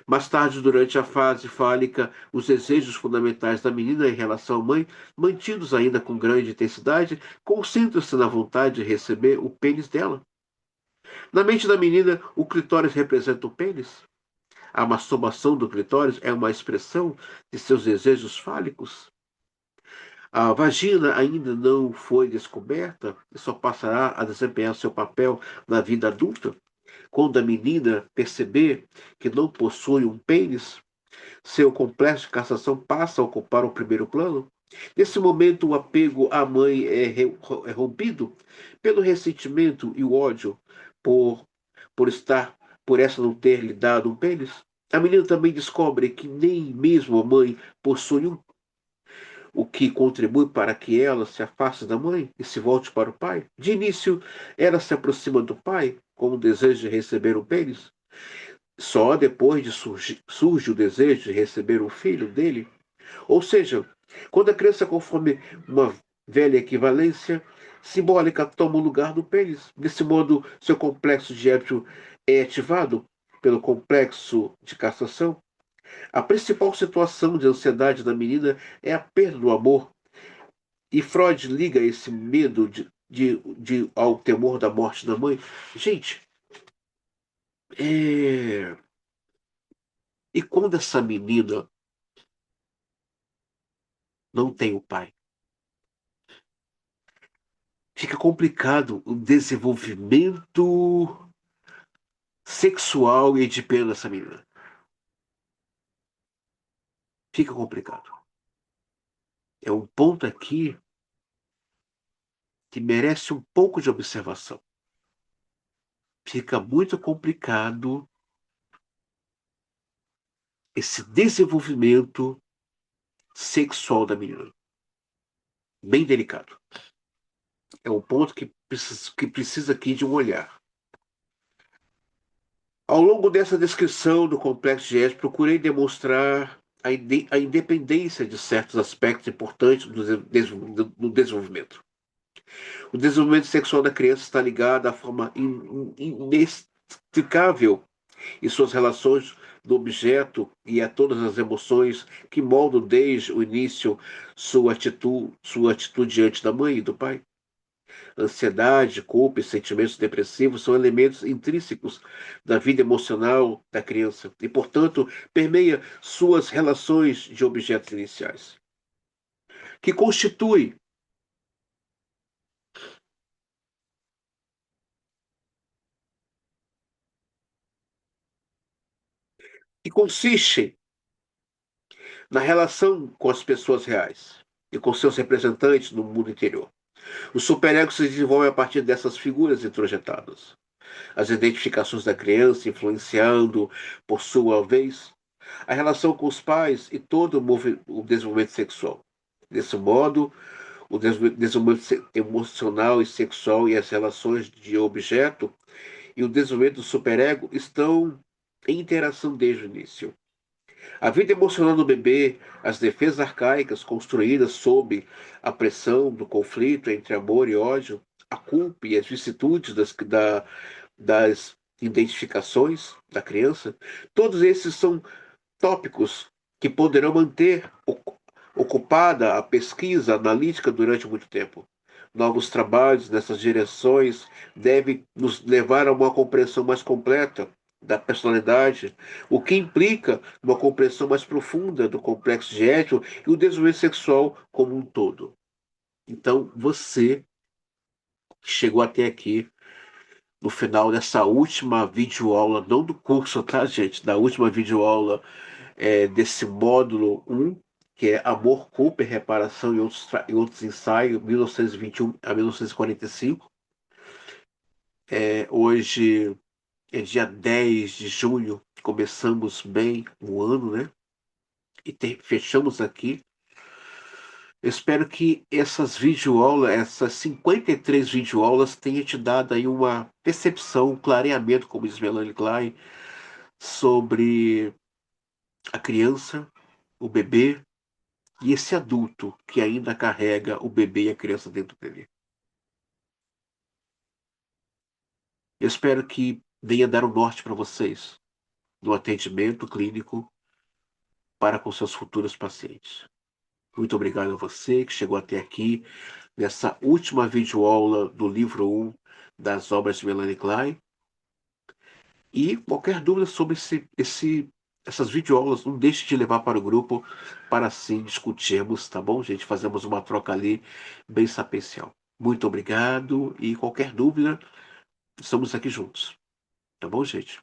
Mais tarde, durante a fase fálica, os desejos fundamentais da menina em relação à mãe, mantidos ainda com grande intensidade, concentram-se na vontade de receber o pênis dela. Na mente da menina, o clitóris representa o pênis. A masturbação do clitóris é uma expressão de seus desejos fálicos. A vagina ainda não foi descoberta e só passará a desempenhar seu papel na vida adulta. Quando a menina perceber que não possui um pênis, seu complexo de castração passa a ocupar o primeiro plano. Nesse momento, o apego à mãe é rompido pelo ressentimento e o ódio por, por essa não ter lhe dado um pênis. A menina também descobre que nem mesmo a mãe possui um, o que contribui para que ela se afaste da mãe e se volte para o pai. De início, ela se aproxima do pai com o desejo de receber um pênis. Só depois de surge o desejo de receber um filho dele. Ou seja, quando a criança consome uma velha equivalência simbólica, toma o lugar do pênis. Desse modo, seu complexo de Édipo é ativado pelo complexo de castração. A principal situação de ansiedade da menina é a perda do amor. E Freud liga esse medo ao temor da morte da mãe. Gente, é... e quando essa menina não tem o pai? Fica complicado o desenvolvimento sexual e edipiano dessa menina. Fica complicado. É um ponto aqui que merece um pouco de observação. Fica muito complicado esse desenvolvimento sexual da menina. Bem delicado. É um ponto que precisa aqui de um olhar. Ao longo dessa descrição do complexo de Édipo, procurei demonstrar a independência de certos aspectos importantes do desenvolvimento. O desenvolvimento sexual da criança está ligado à forma inextricável e suas relações do objeto e a todas as emoções que moldam desde o início sua atitude diante da mãe e do pai. Ansiedade, culpa e sentimentos depressivos são elementos intrínsecos da vida emocional da criança e, portanto, permeia suas relações de objetos iniciais, que constitui, que consiste na relação com as pessoas reais e com seus representantes no mundo interior. O superego se desenvolve a partir dessas figuras introjetadas. As identificações da criança influenciando, por sua vez, a relação com os pais e todo o desenvolvimento sexual. Desse modo, o desenvolvimento emocional e sexual e as relações de objeto e o desenvolvimento do superego estão em interação desde o início. A vida emocional do bebê, as defesas arcaicas construídas sob a pressão do conflito entre amor e ódio, a culpa e as vicissitudes das identificações da criança, todos esses são tópicos que poderão manter ocupada a pesquisa analítica durante muito tempo. Novos trabalhos nessas direções devem nos levar a uma compreensão mais completa da personalidade, o que implica uma compreensão mais profunda do complexo de Édipo e o desenvolvimento sexual como um todo. Então, você que chegou até aqui no final dessa última videoaula, não do curso, tá, gente? Da última videoaula desse módulo um que é Amor, Culpa e Reparação e outros ensaios, 1921 a 1945. Hoje é dia 10 de junho, começamos bem o ano, né? E fechamos aqui. Eu espero que essas 53 videoaulas tenham te dado aí uma percepção, um clareamento, como diz Melanie Klein, sobre a criança, o bebê e esse adulto que ainda carrega o bebê e a criança dentro dele. Eu espero que venha dar um norte para vocês no atendimento clínico para com seus futuros pacientes. Muito obrigado a você que chegou até aqui nessa última videoaula do livro 1 das obras de Melanie Klein. E qualquer dúvida sobre essas videoaulas, não deixe de levar para o grupo para assim discutirmos, tá bom, gente? Fazemos uma troca ali bem sapiencial. Muito obrigado e qualquer dúvida, estamos aqui juntos. Tá bom, gente?